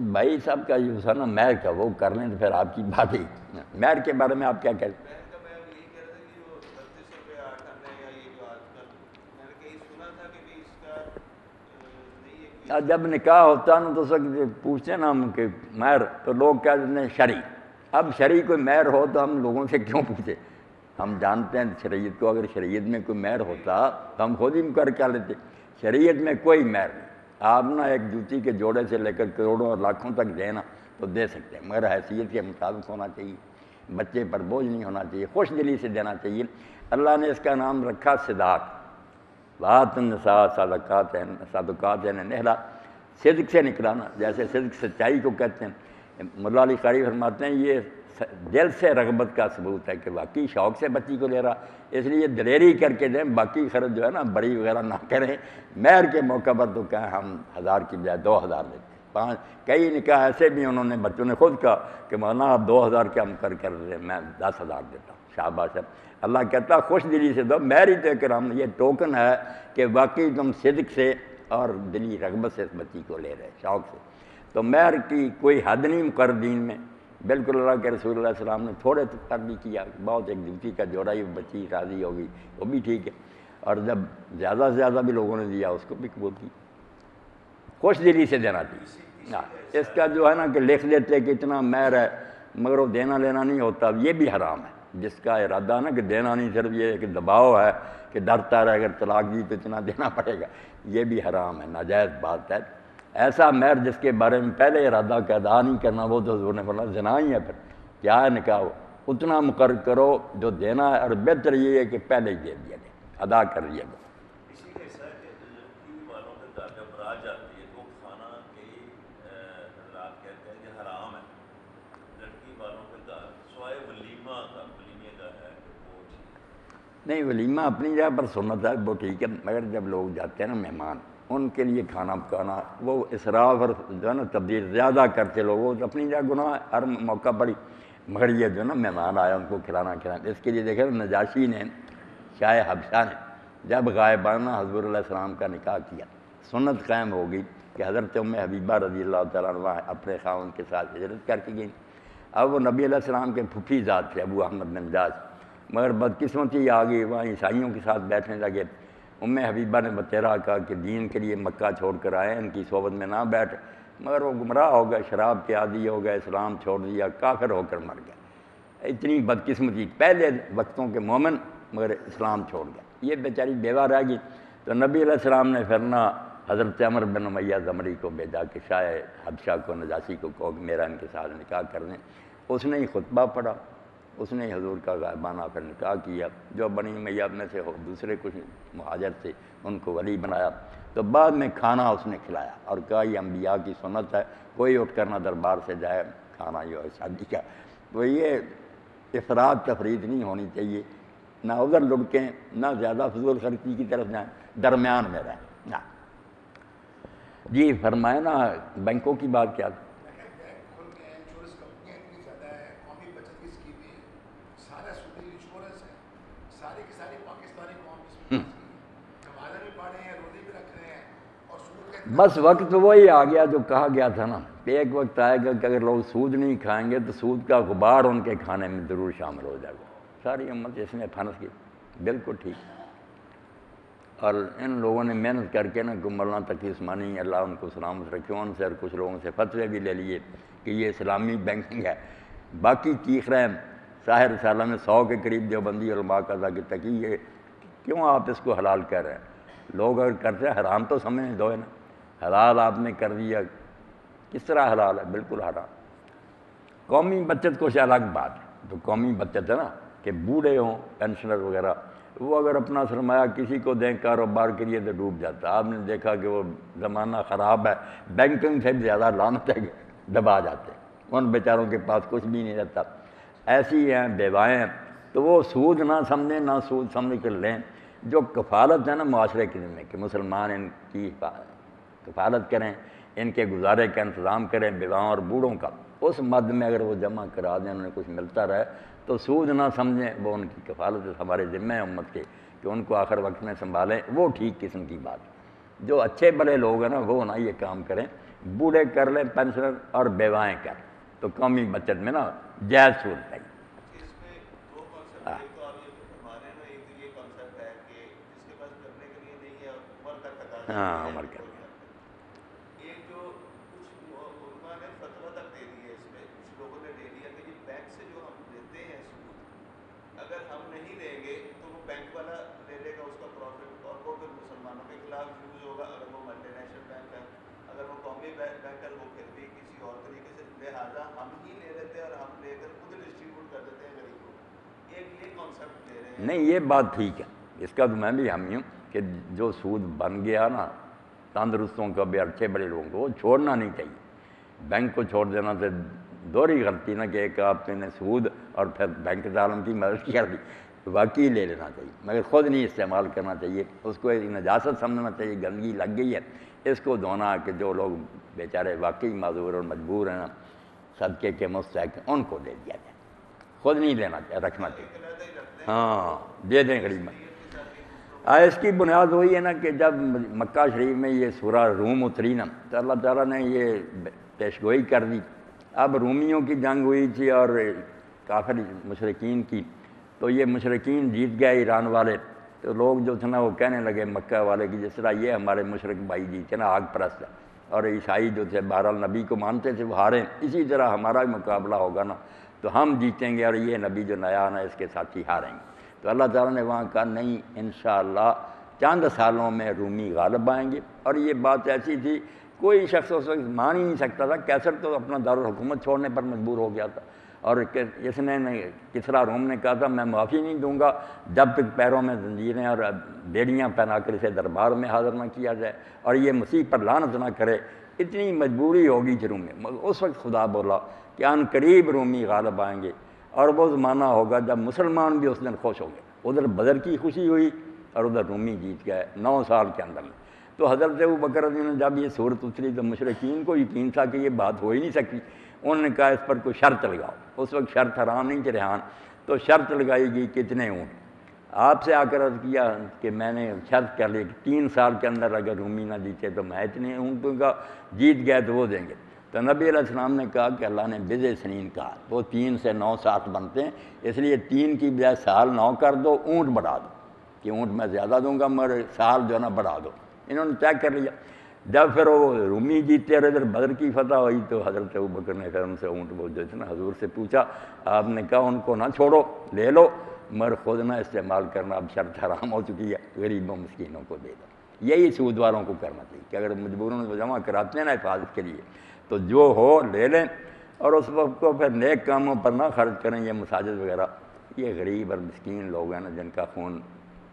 بھائی صاحب کا جو ہے نا مہر کا وہ کر لیں تو پھر آپ کی بات ہی، مہر کے بارے میں آپ کیا کہتے ہیں؟ جب نکاح ہوتا نا تو اس وقت پوچھتے نا ہم کہ مہر، تو لوگ کہہ دیتے ہیں شرعی، اب شرعی کوئی مہر ہو تو ہم لوگوں سے کیوں پوچھے؟ ہم جانتے ہیں شریعت کو، اگر شریعت میں کوئی مہر ہوتا تو ہم خود ہی مقرر کر لیتے۔ شریعت میں کوئی مہر نہیں، آپ نا ایک جوتی کے جوڑے سے لے کر کروڑوں اور لاکھوں تک دینا تو دے سکتے ہیں، مگر حیثیت کے مطابق ہونا چاہیے، بچے پر بوجھ نہیں ہونا چاہیے، خوش دلی سے دینا چاہیے۔ اللہ نے اس کا نام رکھا صداق، وآتوا النساء صدقات نحلہ، صدق سے نکلانا، جیسے صدق سچائی کو کہتے ہیں۔ مولا علی قاری فرماتے ہیں یہ دل سے رغبت کا ثبوت ہے کہ واقعی شوق سے بچی کو لے رہا، اس لیے دلیری کر کے دیں، باقی خرچ جو ہے نا بڑی وغیرہ نہ کریں۔ مہر کے موقع پر تو کہیں ہم 1000 کی بجائے 2000 دیتے ہیں۔ کئی نکاح ایسے بھی انہوں نے بچوں نے خود کہا کہ مولانا آپ 2000 کے ہم کر رہے ہیں، میں 10,000 دیتا ہوں، شاباش ہے۔ اللہ کہتا خوش دلی سے دو، مہر ہی تو کرام، یہ ٹوکن ہے کہ واقعی تم صدق سے اور دلی رغبت سے اس بچی کو لے رہے، شوق سے۔ تو مہر کی کوئی حد نہیں مقرر دین میں، بالکل اللہ کے رسول اللہ علیہ السلام نے تھوڑے تو کر بھی کیا، بہت ایک جوتی کا جوڑا ہی بچی راضی ہوگی وہ بھی ٹھیک ہے، اور جب زیادہ سے زیادہ بھی لوگوں نے دیا اس کو بھی قبول کی، خوش دلی سے دینا چاہیے۔ اس کا جو ہے نا کہ لکھ دیتے کہ اتنا مہر ہے مگر وہ دینا لینا نہیں ہوتا، یہ بھی حرام ہے۔ جس کا ارادہ نا کہ دینا نہیں، صرف یہ کہ دباؤ ہے کہ ڈرتا رہے اگر طلاق دی تو اتنا دینا پڑے گا، یہ بھی حرام ہے، ناجائز بات ہے۔ ایسا مہر جس کے بارے میں پہلے ارادہ کا ادا نہیں کرنا، وہ تو حضور نے فرمایا زنا ہی ہے، پھر کیا ہے نکاح، اتنا مقرر کرو جو دینا ہے، اور بہتر یہ ہے کہ پہلے ہی دے دیا جائے، ادا کر دیا جائے۔ اسی کا حصہ ہے کہ لڑکی والوں کے گھر جب برات جاتی ہے تو کھانا کئی حضرات کہتے ہیں کہ حرام ہے لڑکی والوں کے گھر، سوائے ولیمہ کا، ولیمے کا ہے کہ وہ ٹھیک نہیں، ولیمہ اپنی جگہ پر سنت ہے، وہ ٹھیک ہے، مگر جب لوگ جاتے ہیں نا مہمان، ان کے لیے کھانا پکانا، وہ اسراف اور جو ہے نا تبدیل زیادہ کرتے لوگ، وہ اپنی جگہ گناہ ہے، ہر موقع پر ہی، مگر یہ جو ہے نا مہمان آیا ان کو کھلانا، اس کے لیے دیکھیں نجاشی نے، شاہ حبشہ نے جب غائبانہ حضور علیہ السلام کا نکاح کیا، سنت قائم ہو گئی کہ حضرت ام حبیبہ رضی اللہ تعالیٰ عنہ اپنے خاوند کے ساتھ ہجرت کر کے گئیں۔ اب وہ نبی علیہ السلام کے پھوپھی ذات تھے، ابو احمد بن جاش، مگر بدقسمتی آ گئی، وہاں عیسائیوں کے ساتھ بیٹھنے لگے۔ ام حبیبہ نے بتیرا کہا کہ دین کے لیے مکہ چھوڑ کر آئے، ان کی صحبت میں نہ بیٹھ، مگر وہ گمراہ ہو گئے، شراب کے عادی ہو گئے، اسلام چھوڑ دیا، کافر ہو کر مر گئے۔ اتنی بدقسمتی، پہلے وقتوں کے مومن مگر اسلام چھوڑ گئے، یہ بیچاری بیوہ رہ گئی۔ تو نبی علیہ السلام نے پھرنا حضرت عمر بن امیہ زمری کو بھیجا کہ شاہ حبشہ کو، نجاشی کو کہو کہ میرا ان کے ساتھ نکاح کر دیں۔ اس نے ہی خطبہ پڑھا، اس نے حضور کا غائبانہ پھر نکاح کیا، جو بنی امیہ میں سے دوسرے کچھ مہاجر تھے ان کو ولی بنایا، تو بعد میں کھانا اس نے کھلایا اور کہا یہ انبیاء کی سنت ہے، کوئی اٹھ کر نہ دربار سے جائے کھانا جو ہے شادی کا۔ تو یہ افراط تفریط نہیں ہونی چاہیے، نہ ادھر لڑکیں نہ زیادہ فضول خرچی کی طرف جائیں، درمیان میں رہیں۔ جی فرمائے نا، بینکوں کی بات کیا تھی؟ بس وقت وہی آ گیا جو کہا گیا تھا نا، ایک وقت آئے گا کہ اگر لوگ سود نہیں کھائیں گے تو سود کا غبار ان کے کھانے میں ضرور شامل ہو جائے گا، ساری امت اس میں پھنس گئی، بالکل ٹھیک۔ اور ان لوگوں نے محنت کر کے نا مولانا تقی عثمانی اللہ ان کو سلامت رکھے، ان سے اور کچھ لوگوں سے فتوے بھی لے لیے کہ یہ اسلامی بینکنگ ہے، باقی چیخ رہے ہیں۔ ظاہر رسالہ میں 100 کے قریب دیوبندی علماء کا تھا کہ تقی یہ کیوں آپ اس کو حلال کر رہے ہیں، لوگ اگر کرتے ہیں حرام تو سمجھیں دو ہے نا، حلال آپ نے کر دیا، کس طرح حلال ہے، بالکل حرام۔ قومی بچت کچھ الگ بات ہے، تو قومی بچت ہے نا کہ بوڑھے ہوں پینشنر وغیرہ، وہ اگر اپنا سرمایہ کسی کو دیں کاروبار کے لیے تو ڈوب جاتا ہے۔ آپ نے دیکھا کہ وہ زمانہ خراب ہے، بینکنگ سے بھی زیادہ لعنت ہے، دبا جاتے ہیں، ان بیچاروں کے پاس کچھ بھی نہیں رہتا۔ ایسی ہیں بیوائیں ہیں، تو وہ سود نہ سمجھیں، نہ سود سمجھ کر لیں۔ جو کفالت ہے نا معاشرے کے ذمے کہ مسلمان ان کی کفالت کریں، ان کے گزارے کا انتظام کریں، بیواؤں اور بوڑھوں کا، اس مد میں اگر وہ جمع کرا دیں، انہیں کچھ ملتا رہے تو سود نہ سمجھیں، وہ ان کی کفالت ہمارے ذمہ ہے امت کے کہ ان کو آخر وقت میں سنبھالیں، وہ ٹھیک قسم کی بات۔ جو اچھے بڑے لوگ ہیں نا وہ نہ یہ کام کریں، بوڑھے کر لیں پینشنر اور بیوائیں کر، تو قومی بچت میں نا جائز سود ہے۔ اس میں دو کانسیپٹ، ایک تو آپ یہ ہمارے نا ایک تو یہ کانسیپٹ ہے کہ جس کے پاس کرنے کے لیے نہیں ہے عمر کا تقاضا ہاں عمر کر، ایک جو کچھ علماء نے فتویٰ تک دے دی ہے اس پہ، کچھ لوگوں نے دے دیا کہ یہ بینک لہٰذا ہم ہی لے لیتے ہیں اور ہم لے کر خود ڈسٹریبیوٹ کر دیتے ہیں غریبوں کو. ایک یہ کانسیپٹ لے رہے ہیں. نہیں یہ بات ٹھیک ہے، اس کا تو میں بھی حامی ہوں کہ جو سود بن گیا نا تندرستوں کا بھی اچھے بڑے لوگوں کو وہ چھوڑنا نہیں چاہیے. بینک کو چھوڑ دینا سے دوہری غلطی نہ کہ ایک آپ نے سود اور پھر بینک ظالم کی مدد کر دی. واقعی لے لینا چاہیے مگر خود نہیں استعمال کرنا چاہیے. اس کو ایک نجاست سمجھنا چاہیے، گندگی لگ گئی ہے اس کو دھونا کہ جو لوگ بیچارے واقعی معذور اور مجبور ہیں نا صدقے کے مستحق ان کو دے دیا جائے، خود نہیں لینا چاہیے، رکھنا چاہیے. ہاں دے دیں غریب. اس کی بنیاد وہی ہے نا کہ جب مکہ شریف میں یہ سورہ روم اتری نا تو اللہ تعالیٰ نے یہ پیشگوئی کر دی. اب رومیوں کی جنگ ہوئی تھی اور کافر مشرکین کی، تو یہ مشرکین جیت گئے ایران والے. تو لوگ جو تھے نا وہ کہنے لگے مکہ والے کی جس طرح یہ ہمارے مشرک بھائی جیتے نا آگ پرست ہے، اور عیسائی جو تھے بہرحال نبی کو مانتے تھے وہ ہارے، اسی طرح ہمارا بھی مقابلہ ہوگا نا تو ہم جیتیں گے اور یہ نبی جو نیا نا اس کے ساتھی ہاریں گے. تو اللہ تعالیٰ نے وہاں کہا نہیں انشاءاللہ چند سالوں میں رومی غالب آئیں گے. اور یہ بات ایسی تھی کوئی شخص اس وقت مان ہی نہیں سکتا تھا. کیسر تو اپنا دارالحکومت چھوڑنے پر مجبور ہو گیا تھا، اور اس نے کسریٰ روم نے کہا تھا میں معافی نہیں دوں گا جب تک پیروں میں زنجیریں اور بیڑیاں پہنا کر اسے دربار میں حاضر نہ کیا جائے اور یہ مسیح پر لعنت نہ کرے. اتنی مجبوری ہوگی کہ روم میں. اس وقت خدا بولا کہ ان قریب رومی غالب آئیں گے، اور وہ زمانہ ہوگا جب مسلمان بھی اس دن خوش ہوں گے. ادھر بدر کی خوشی ہوئی اور ادھر رومی جیت گئے 9 سال کے اندر میں. تو حضرت ابوبکر رضی اللہ عنہ جب یہ صورت اتری تو مشرکین کو یقین تھا کہ یہ بات ہو ہی نہیں سکتی. انہوں نے کہا اس پر کوئی شرط لگاؤ. اس وقت شرط حرام نہیں تھی ریحان، تو شرط لگائی گئی کتنے اونٹ. آپ سے آ کر عرض کیا کہ میں نے شرط کر لی کہ 3 سال کے اندر اگر رومی نہ جیتے تو میں اتنے اونٹوں کا، جیت گئے تو وہ دیں گے. تو نبی علیہ السلام نے کہا کہ اللہ نے بضع سنین کہا، وہ 3 سے 9 سال بنتے ہیں، اس لیے 3 کی بجائے سال 9 کر دو، اونٹ بڑھا دو کہ اونٹ میں زیادہ دوں گا مگر سال جو ہے نا بڑھا دو. انہوں نے طے کر لیا. جب پھر وہ رومی جیتے اور ادھر بدر کی فتح ہوئی تو حضرت ابوبکر نے پھر ان سے اونٹ وہ جو تھے نا حضور سے پوچھا. آپ نے کہا ان کو نہ چھوڑو، لے لو مگر خود نہ استعمال کرنا، اب شرط حرام ہو چکی ہے، غریبوں مسکینوں کو دے دو. یہی سود والوں کو کرنا چاہیے کہ اگر مجبوروں کو جمع کراتے ہیں نا حفاظت کے لیے تو جو ہو لے لیں، اور اس وقت کو پھر نیک کاموں پر نہ خرچ کریں. یہ مساجد وغیرہ یہ غریب اور مسکین لوگ ہیں نا جن کا خون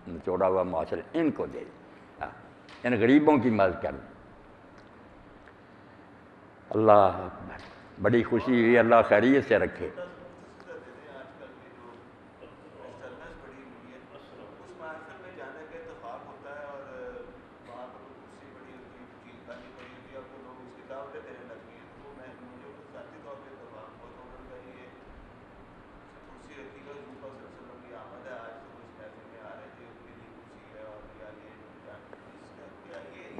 نچوڑا ہوا معاشرے، ان کو دے دیں، ان غریبوں کی مدد کریں. اللہ اکبر، بڑی خوشی ہوئی، اللہ خیریت سے رکھے.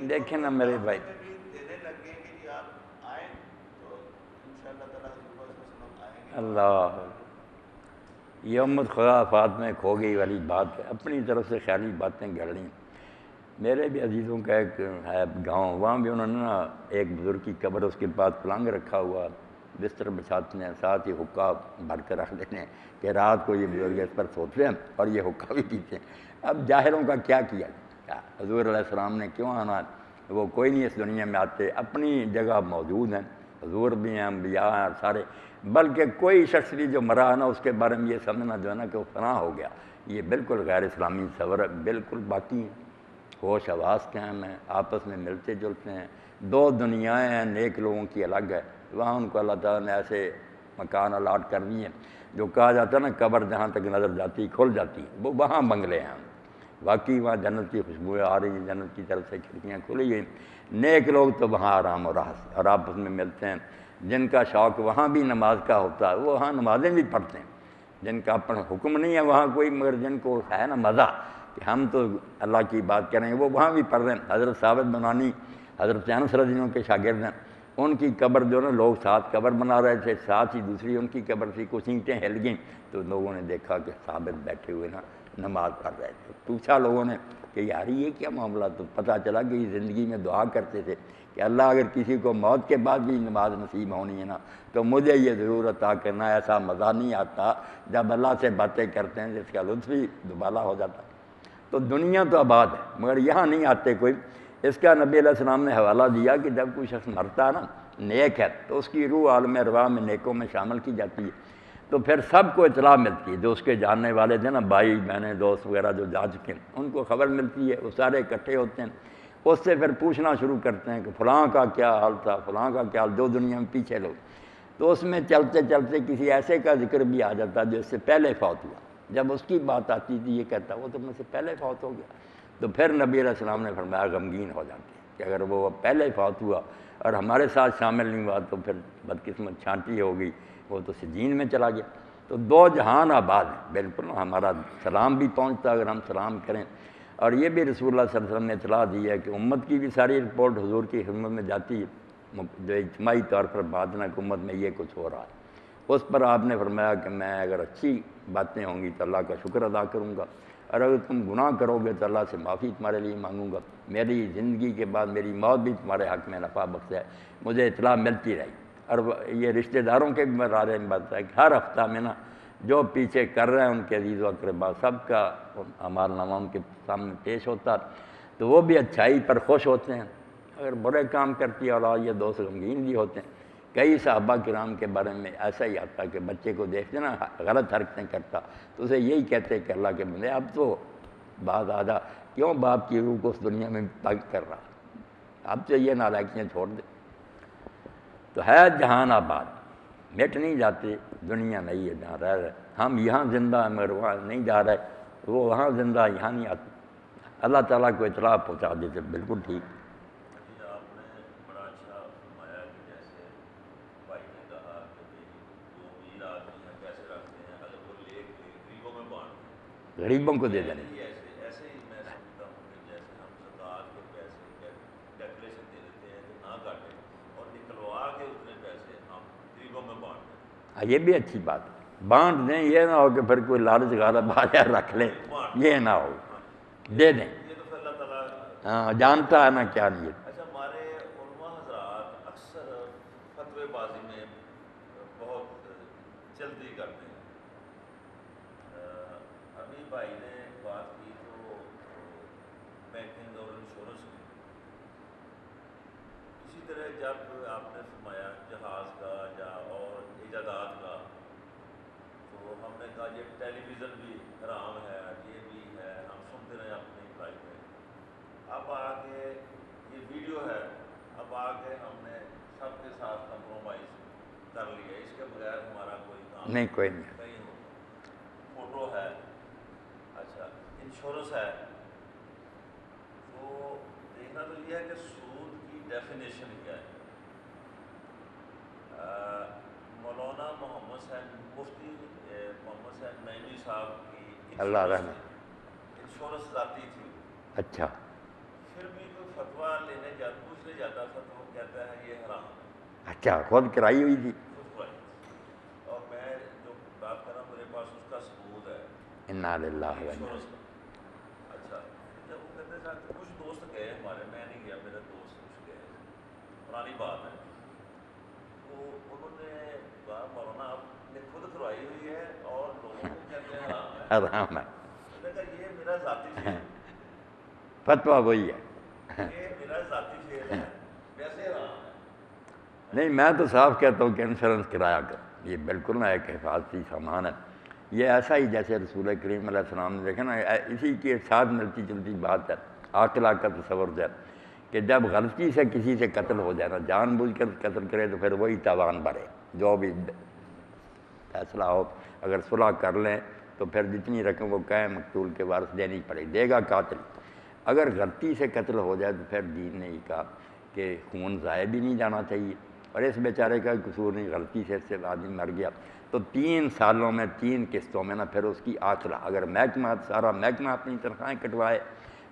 دیکھیں نا میرے بھائی، اللہ یہ امت خدا آفات میں کھو گئی والی بات ہے. اپنی طرف سے خیالی باتیں گڑ رہی. میرے بھی عزیزوں کا ایک ہے گاؤں، وہاں بھی انہوں نے نا ایک بزرگ کی قبر، اس کے پاس پلنگ رکھا ہوا، بستر بچھاتے ہیں، ساتھ ہی حقہ بھر کر رکھ دیتے ہیں کہ رات کو یہ بزرگ اس پر سوتے ہیں اور یہ حقہ بھی پیتے ہیں. اب جاہلوں کا کیا کیا؟ حضور علیہ السلام نے کیوں آنا؟ وہ کوئی نہیں اس دنیا میں آتے، اپنی جگہ موجود ہیں، حضور بھی ہیں، انبیاء ہیں سارے. بلکہ کوئی شخص بھی جو مرا ہے نا اس کے بارے میں یہ سمجھنا جو ہے نا کہ وہ فنا ہو گیا، یہ بالکل غیر اسلامی تصور ہے. بالکل باقی ہیں، ہوش حواس قائم ہیں، آپس میں ملتے جلتے ہیں. 2 دنیایں ہیں، نیک لوگوں کی الگ ہے. وہاں ان کو اللہ تعالیٰ نے ایسے مکان الاٹ کر دیے ہیں جو کہا جاتا ہے نا قبر جہاں تک نظر جاتی کھل جاتی ہے، وہ وہاں بنگلے ہیں. واقعی وہاں جنت کی خوشبوئیں آ رہی ہیں، جنت کی طرف سے کھڑکیاں کھلی ہیں. نیک لوگ تو وہاں آرام و راحت اور آپس میں ملتے ہیں. جن کا شوق وہاں بھی نماز کا ہوتا ہے وہ وہاں نمازیں بھی پڑھتے ہیں. جن کا اپنا حکم نہیں ہے وہاں کوئی، مگر جن کو ہے نا مزہ کہ ہم تو اللہ کی بات کریں وہ وہاں بھی پڑھ رہے ہیں. حضرت ثابت بنانی حضرت انس رضی اللہ عنہ کے شاگرد ہیں. ان کی قبر جو نا لوگ ساتھ قبر بنا رہے تھے، ساتھ ہی دوسری ان کی قبر تھی، کچھ اینٹیں ہل گئیں تو لوگوں نے دیکھا کہ ثابت بیٹھے ہوئے نا نماز پڑھ رہے تھے. پوچھا لوگوں نے کہ یار یہ کیا معاملہ؟ تو پتہ چلا کہ یہ زندگی میں دعا کرتے تھے کہ اللہ اگر کسی کو موت کے بعد بھی نماز نصیب ہونی ہے نا تو مجھے یہ ضرور عطا کرنا. ایسا مزہ نہیں آتا جب اللہ سے باتیں کرتے ہیں جس کا لطف ہی دوبالا ہو جاتا. تو دنیا تو آباد ہے مگر یہاں نہیں آتے کوئی. اس کا نبی علیہ السلام نے حوالہ دیا کہ جب کوئی شخص مرتا ہے نا نیک ہے تو اس کی روح عالم ارواح میں نیکوں میں شامل کی جاتی ہے، تو پھر سب کو اطلاع ملتی ہے، جو اس کے جاننے والے تھے نا، بھائی بہنیں دوست وغیرہ جو جا چکے ہیں ان کو خبر ملتی ہے، وہ سارے اکٹھے ہوتے ہیں، اس سے پھر پوچھنا شروع کرتے ہیں کہ فلاں کا کیا حال تھا، فلاں کا کیا حال، جو دنیا میں پیچھے لوگ، تو اس میں چلتے چلتے کسی ایسے کا ذکر بھی آ جاتا جو اس سے پہلے فوت ہوا، جب اس کی بات آتی تھی یہ کہتا وہ تو مجھ سے پہلے فوت ہو گیا، تو پھر نبی علیہ السلام نے فرمایا غمگین ہو جاتے ہیں کہ اگر وہ پہلے فوت ہوا اور ہمارے ساتھ شامل نہیں ہوا تو پھر بدقسمت چھانٹی ہوگی، وہ تو سجین میں چلا گیا۔ تو دو جہان آباد ہیں، بالکل ہمارا سلام بھی پہنچتا اگر ہم سلام کریں، اور یہ بھی رسول اللہ صلی اللہ علیہ وسلم نے اطلاع دی ہے کہ امت کی بھی ساری رپورٹ حضور کی خدمت میں جاتی ہے، جو اجتماعی طور پر بادنا کہ امت میں یہ کچھ ہو رہا ہے، اس پر آپ نے فرمایا کہ میں اگر اچھی باتیں ہوں گی تو اللہ کا شکر ادا کروں گا، اور اگر تم گناہ کرو گے تو اللہ سے معافی تمہارے لیے مانگوں گا، میری زندگی کے بعد میری موت بھی تمہارے حق میں نفع بخش ہے، مجھے اطلاع ملتی رہی۔ اور یہ رشتہ داروں کے بارے میں بات ہے کہ ہر ہفتہ میں نا جو پیچھے کر رہے ہیں ان کے عزیز و اقربا سب کا ہمارا نامہ ان کے سامنے پیش ہوتا، تو وہ بھی اچھائی پر خوش ہوتے ہیں، اگر برے کام کرتی ہے اور یہ دوست غمگین بھی ہوتے ہیں۔ کئی صحابہ کرام کے بارے میں ایسا ہی آتا کہ بچے کو دیکھتے نا غلط حرکتیں کرتا تو اسے یہی کہتے کہ اللہ کے بندے اب تو بعد آدھا کیوں باپ کی روح کو اس دنیا میں تنگ کر رہا، اب تو یہ نالائکیاں چھوڑ دے۔ تو ہے جہان آباد، مٹ نہیں جاتے، دنیا نہیں ہے جہاں رہ رہے، ہم یہاں زندہ ہیں مگر وہاں نہیں جا رہے، وہ وہاں زندہ یہاں نہیں آتے، اللہ تعالیٰ کو اطلاع پہنچا دیتے، بالکل ٹھیک۔ جی آپ نے بڑا اچھا فرمایا کہ جیسے بھائی نے کہا کہ جو امیر آدمی ہیں پیسے رکھتے ہیں اگر وہ لے کے غریبوں میں بانٹ دیں، غریبوں کو دے دینے، ایسے ہی میں سمجھتا ہوں کہ جیسے ہم زکوٰۃ کے پیسے ڈیکلیریشن دے دیتے ہیں کہ نہ کاٹیں اور نکلوا کے اتنے پیسے ہم غریبوں میں بانٹ دیں۔ یہ بھی اچھی بات ہے، بانٹ دیں، یہ نہ ہو کہ پھر کوئی لالچ غالب آ جائے رکھ لیں، یہ نہ ہو، دے دیں، یہ تو پھر اللہ تعالیٰ ہاں جانتا ہے نا کیا نیت۔ اچھا ہمارے علماء حضرات اکثر فتوی بازی میں بہت جلدی کرتے ہیں، ابھی بھائی نے بات کی تو بینکنگ اور انشورنس کی، اسی طرح جب آپ نے فرمایا جہاز کا یا اور ایجادات کا تو ہم نے کہا یہ ٹیلی ویژن بھی حرام ہے، یہ بھی ہے، ہم سنتے رہے اپنی لائف میں، اب آگے یہ ویڈیو ہے، اب آگے ہم نے سب کے ساتھ کمپرومائز کر لیا، اس کے بغیر ہمارا کوئی کام نہیں کوئی نہیں، نہیں ہوتا، فوٹو ہے، اچھا انشورنس ہے، تو دیکھنا تو یہ ہے کہ سود کی ڈیفینیشن کیا ہے۔ مولانا محمد صاحب مفتی محمد صاحب نعیمی صاحب کی اللہ رحمہ، انشورنس ذاتی تھی، اچھا پھر بھی کوئی فتویٰ پوچھنے جاتا تھا تو وہ کہتا ہے یہ حرام ہے، اچھا، خود کرائی ہوئی تھی، خود پڑھائی، اور میں جو بات کر رہا ہوں میرے پاس اس کا ثبوت ہے انا للہ و انا انشورنس کا۔ اچھا جب وہ کہتے ہیں کچھ دوست گئے ہمارے، میں نہیں گیا، میرے دوست کچھ گئے، پرانی بات ہے، تو انہوں نے کہا مولانا آپ نے خود کروائی ہوئی ہے اور لوگوں کو کہتے ہیں حرام ہے، آرام ہے، میں نے کہا یہ میرا ذاتی فیل ہے، فتویٰ وہی ہے، یہ میرا ذاتی فیل ہے، ویسے حرام ہے۔ نہیں میں تو صاف کہتا ہوں کہ انشورنس کرایا کر، یہ بالکل نہ ایک حفاظتی سامان ہے، یہ ایسا ہی جیسے رسول کریم علیہ السلام نے دیکھا نا، اسی کے ساتھ ملتی جلتی بات ہے، عاقلہ کا تصور ہے کہ جب غلطی سے کسی سے قتل ہو جائے نا، جان بوجھ کر قتل کرے تو پھر وہی تاوان بھرے، جو بھی فیصلہ ہو، اگر صلح کر لیں تو پھر جتنی رقم وہ کہیں مقتول کے وارث دینی پڑے، دے گا قاتل، اگر غلطی سے قتل ہو جائے تو پھر دین نے یہ کہا کہ خون ضائع بھی نہیں جانا چاہیے، اور اس بیچارے کا قصور نہیں، غلطی سے اس سے آدمی مر گیا تو 3 سالوں میں 3 قسطوں میں نا پھر اس کی آخرہ، اگر محکمہ سارا محکمہ اپنی تنخواہیں کٹوائے،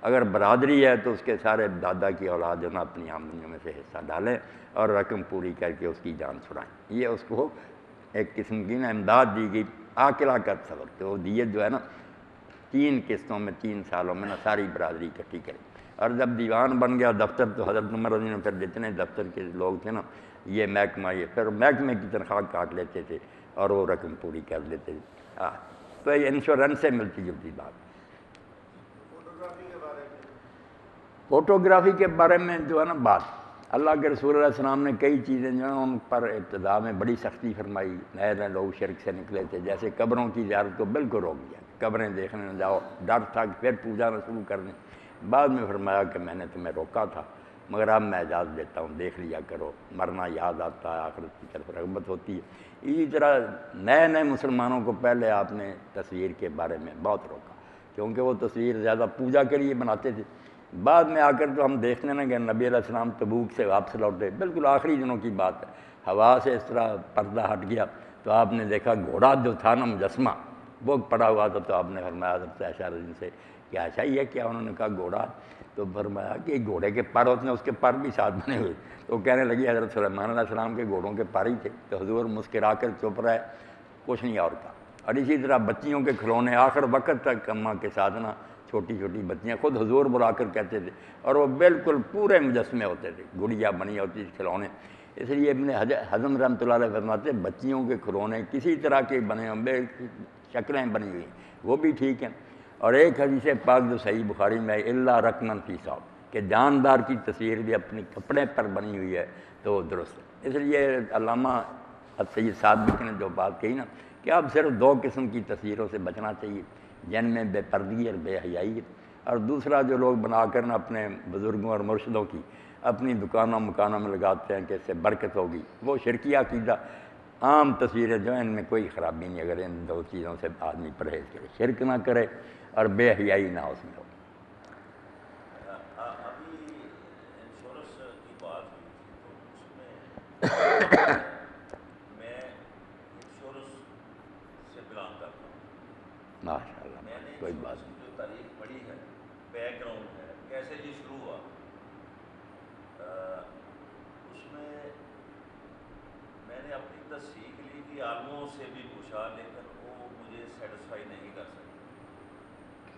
اگر برادری ہے تو اس کے سارے دادا کی اولاد جو نا اپنی آمدنیوں میں سے حصہ ڈالیں اور رقم پوری کر کے اس کی جان چھڑائیں، یہ اس کو ایک قسم کی نا امداد دی گئی، عاقلہ کا تصور، تو دیت جو ہے نا 3 قسطوں میں 3 سالوں میں نا ساری برادری اکٹھی کرے، اور جب دیوان بن گیا دفتر تو حضرت عمر رضی اللہ عنہ پھر جتنے دفتر کے لوگ تھے نا یہ محکمہ، یہ پھر محکمے کی تنخواہ کاٹ لیتے تھے اور وہ رقم پوری کر لیتے تھے، تو یہ انشورنس سے ملتی جلتی بات۔ فوٹوگرافی کے بارے میں جو ہے نا بات، اللہ کے رسول علیہ السلام نے کئی چیزیں جو ہیں ان پر ابتدا میں بڑی سختی فرمائی. نئے نئے لوگ شرک سے نکلے تھے، جیسے قبروں کی زیارت کو بالکل روک دیا، قبریں دیکھنے نہ جاؤ، ڈر تھا کہ پھر پوجا نہ شروع کر دیں. بعد میں فرمایا کہ میں نے تمہیں روکا تھا مگر اب میں اجازت دیتا ہوں، دیکھ لیا کرو، مرنا یاد آتا ہے، آخرت کی طرف رغبت ہوتی ہے. اسی طرح نئے نئے مسلمانوں کو پہلے آپ نے تصویر کے بارے میں بہت روکا، کیونکہ وہ تصویر زیادہ پوجا کے لیے بناتے تھے. بعد میں آ کر تو ہم دیکھنے نہ گئے، نبی علیہ السلام تبوک سے واپس لوٹے، بالکل آخری دنوں کی بات ہے، ہوا سے اس طرح پردہ ہٹ گیا تو آپ نے دیکھا گھوڑا جو تھا نا مجسمہ وہ پڑا ہوا تھا. تو آپ نے فرمایا حضرت عائشہ رضی اللہ عنہا سے کہ ایسا ہی ہے کیا؟ انہوں نے کہا گھوڑا. تو فرمایا کہ گھوڑے کے پر ہوتے ہیں، اس کے پر بھی ساتھ بنے ہوئے. تو کہنے لگی حضرت سلیمان علیہ السلام کے گھوڑوں کے پر ہی تھے. تو حضور مسکرا کر چپ رہے، کچھ نہیں اور کہا. اور اسی طرح بچیوں کے کھلونے آخر وقت تک اماں کے ساتھ نا چھوٹی چھوٹی بچیاں خود حضور بلا کر کہتے تھے، اور وہ بالکل پورے مجسمے ہوتے تھے، گڑیا بنی ہوتی تھی، کھلونے. اس لیے ابن حزم رحمۃ اللہ علیہ فرماتے ہیں بچیوں کے کھلونے کسی طرح کے بنے ہوئے، شکلیں بنی ہوئی وہ بھی ٹھیک ہیں. اور ایک حدیث پاک جو صحیح بخاری میں الا رقمن فی صاحب کہ جاندار کی تصویر بھی اپنے کپڑے پر بنی ہوئی ہے تو درست ہے. اس لیے علامہ سید صادق نے جو بات کہی نا کہ اب صرف دو قسم کی تصویروں سے بچنا چاہیے، جن میں بے پردگی اور بے حیائی ہے. اور دوسرا جو لوگ بنا کر نا اپنے بزرگوں اور مرشدوں کی اپنی دکانوں مکانوں میں لگاتے ہیں کہ اس سے برکت ہوگی، وہ شرکی عقیدہ. عام تصویریں جو ہیں ان میں کوئی خرابی نہیں اگر ان دو چیزوں سے آدمی پرہیز کرے، شرک نہ کرے اور بے حیائی نہ اس میں ہو. ابھی انشورنس کی بات ہوئی تھی تو اس میں میں انشورنس سے بلانگ کرتا ہوں. ماشاء اللہ میں نے کوئی انشورنس بات کی نہیں. جو تاریخ پڑھی ہے، بیک گراؤنڈ ہے، کیسے یہ شروع ہوا، اس میں نے اپنی تصدیق لی کہ عالموں سے بھی پوچھا لیکن وہ مجھے سیٹسفائی نہیں کر سکے.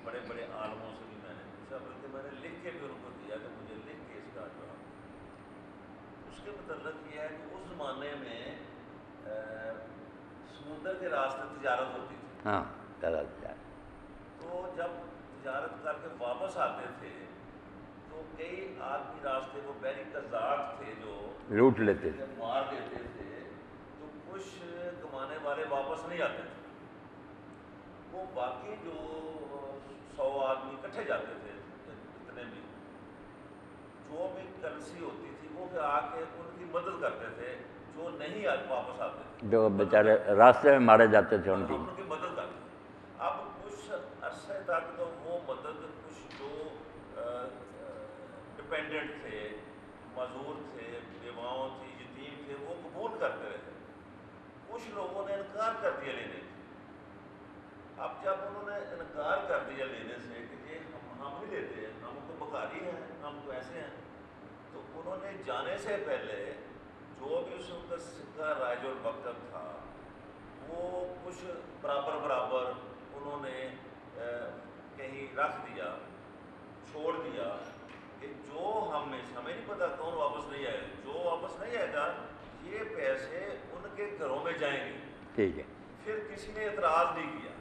بڑے بڑے عالموں سے بھی میں نے پوچھا، بلکہ میں نے لکھ کے بھی ان کو دیا کہ مجھے لکھ کے اس کا جواب. اس کے متعلق یہ ہے کہ اس زمانے میں سمندر کے راستے تجارت ہوتی تھی. ہاں زیادہ تجارت. تو جب تجارت کر کے واپس آتے تھے تو کئی آدمی راستے کو بحری قزاق تھے جو لوٹ لیتے تھے. مار دیتے تھے. تو کچھ کمانے والے واپس نہیں آتے تھے. وہ باقی جو 100 آدمی اکٹھے جاتے تھے، اتنے بھی جو بھی کرنسی ہوتی تھی وہ پھر آ کے ان کی مدد کرتے تھے جو نہیں واپس آتے تھے، جو بیچارے راستے میں مارے جاتے تھے ان کی. ہم ان کی مدد کرتے تھے. اب کچھ عرصے تک تو وہ مدد کچھ جو ڈپینڈنٹ تھے، معذور تھے، بیواؤں تھی، یتیم تھے، وہ قبول کرتے رہے. کچھ لوگوں نے انکار کر دیا لینے سے. اب جب انہوں نے انکار کر دیا لینے سے کہ یہ ہم نہیں لیتے، ہم تو بکاری ہیں، ہم تو ایسے ہیں، تو انہوں نے جانے سے پہلے جو بھی اس وقت سکہ رائج الوقت تھا وہ کچھ برابر برابر انہوں نے کہیں رکھ دیا، چھوڑ دیا کہ جو ہمیں نہیں پتہ کون واپس نہیں آئے، جو واپس نہیں آئے گا یہ پیسے ان کے گھروں میں جائیں گے. ٹھیک ہے. پھر کسی نے اعتراض نہیں کیا.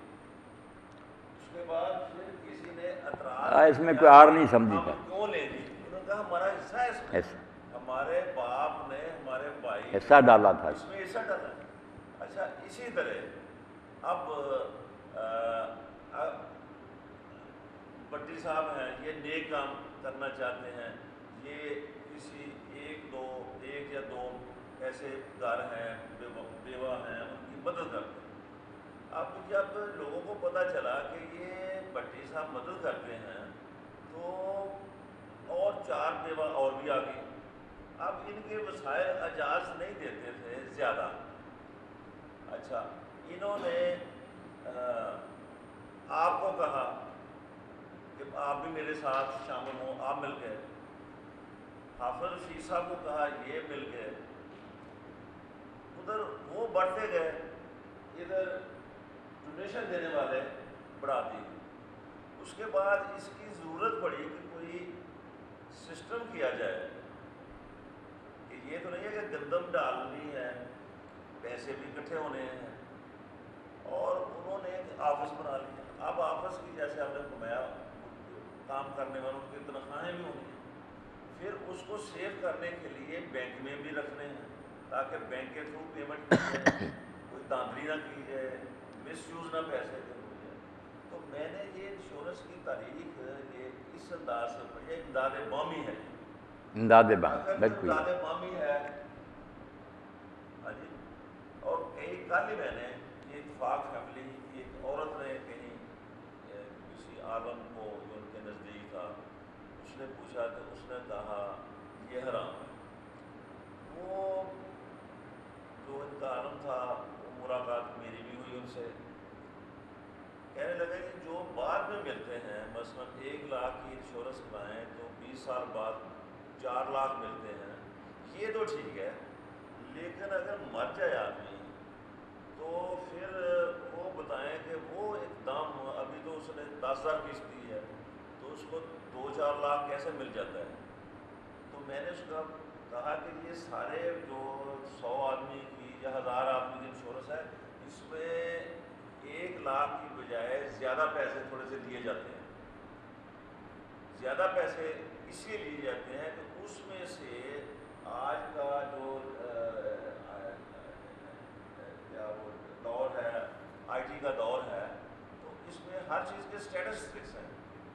اس کے بعد پھر کسی نے اعتراض اس میں کوئی آر نہیں سمجھی ہم تھا. کیوں لیں گے؟ انہوں نے کہا ہمارا حصہ ہے اس میں، ہمارے باپ نے، ہمارے بھائی نے حصہ ڈالا تھا. اس میں حصہ ڈالا. اچھا اسی طرح اب بٹی صاحب ہیں، یہ نیک کام کرنا چاہتے ہیں، یہ کسی ایک یا دو ایسے گھر ہیں، بیوہ ہیں، ان کی مدد کرتے ہیں. اب جب لوگوں کو پتہ چلا کہ یہ بٹی صاحب مدد کرتے ہیں تو اور 4 بیوہ اور بھی آ گئی. اب ان کے وسائل اجاز نہیں دیتے تھے زیادہ. اچھا انہوں نے آپ کو کہا کہ آپ بھی میرے ساتھ شامل ہوں، آپ مل گئے. حافظ رشید صاحب کو کہا یہ مل گئے. ادھر وہ بڑھتے گئے، ادھر ڈونیشن دینے والے بڑھاتی. اس کے بعد اس کی ضرورت پڑی کہ کوئی سسٹم کیا جائے کہ یہ تو نہیں ہے کہ گندم ڈالنی ہے، پیسے بھی اکٹھے ہونے ہیں. اور انہوں نے ایک آفس بنا لیا. اب آفس کی جیسے ہم نے گھمایا کام کرنے والوں کی تنخواہیں بھی ہونی ہیں. پھر اس کو سیو کرنے کے لیے بینک میں بھی رکھنے ہیں تاکہ بینک کے تھرو پیمنٹ کی جائے، کوئی دھاندلی نہ کی جائے، مس یوز نہ پیسے کے ہو جائے۔ تو میں نے یہ انشورنس کی تاریخ یہ اس انداز سے یہ امداد بامی ہے، امداد بام اگر بالکل امداد بامی ہے۔ ہاں جی، اور کئی کل ہی میں نے یہ اتفاق فیملی کی ایک عورت نے کہیں کسی عالم کو جو ان کے نزدیک تھا، اس نے پوچھا تو اس نے کہا یہ حرام ہے۔ وہ جو ان کا عالم تھا وہ ملاقات میری بھی ہوئی ان سے، کہنے لگا کہ جو بعد میں ملتے ہیں مثلا 1 لاکھ کی انشورنس کرائیں تو 20 سال بعد 4 لاکھ ملتے ہیں، یہ تو ٹھیک ہے، لیکن اگر مر جائے آدمی تو پھر وہ بتائیں کہ وہ ایک دم ابھی تو اس نے 10,000 قسط دی ہے تو اس کو 2-4 لاکھ کیسے مل جاتا ہے؟ تو میں نے اس کا کہا کہ یہ سارے جو 100 آدمی کی یا 1000 آدمی کی انشورنس ہے، اس میں 1 لاکھ کی بجائے زیادہ پیسے تھوڑے سے دیے جاتے ہیں۔ زیادہ پیسے اس لیے لیے جاتے ہیں کہ اس میں سے آج کا جو کیا وہ دور ہے، آئی ٹی کا دور ہے، تو اس میں ہر چیز کے اسٹیٹسٹکس ہیں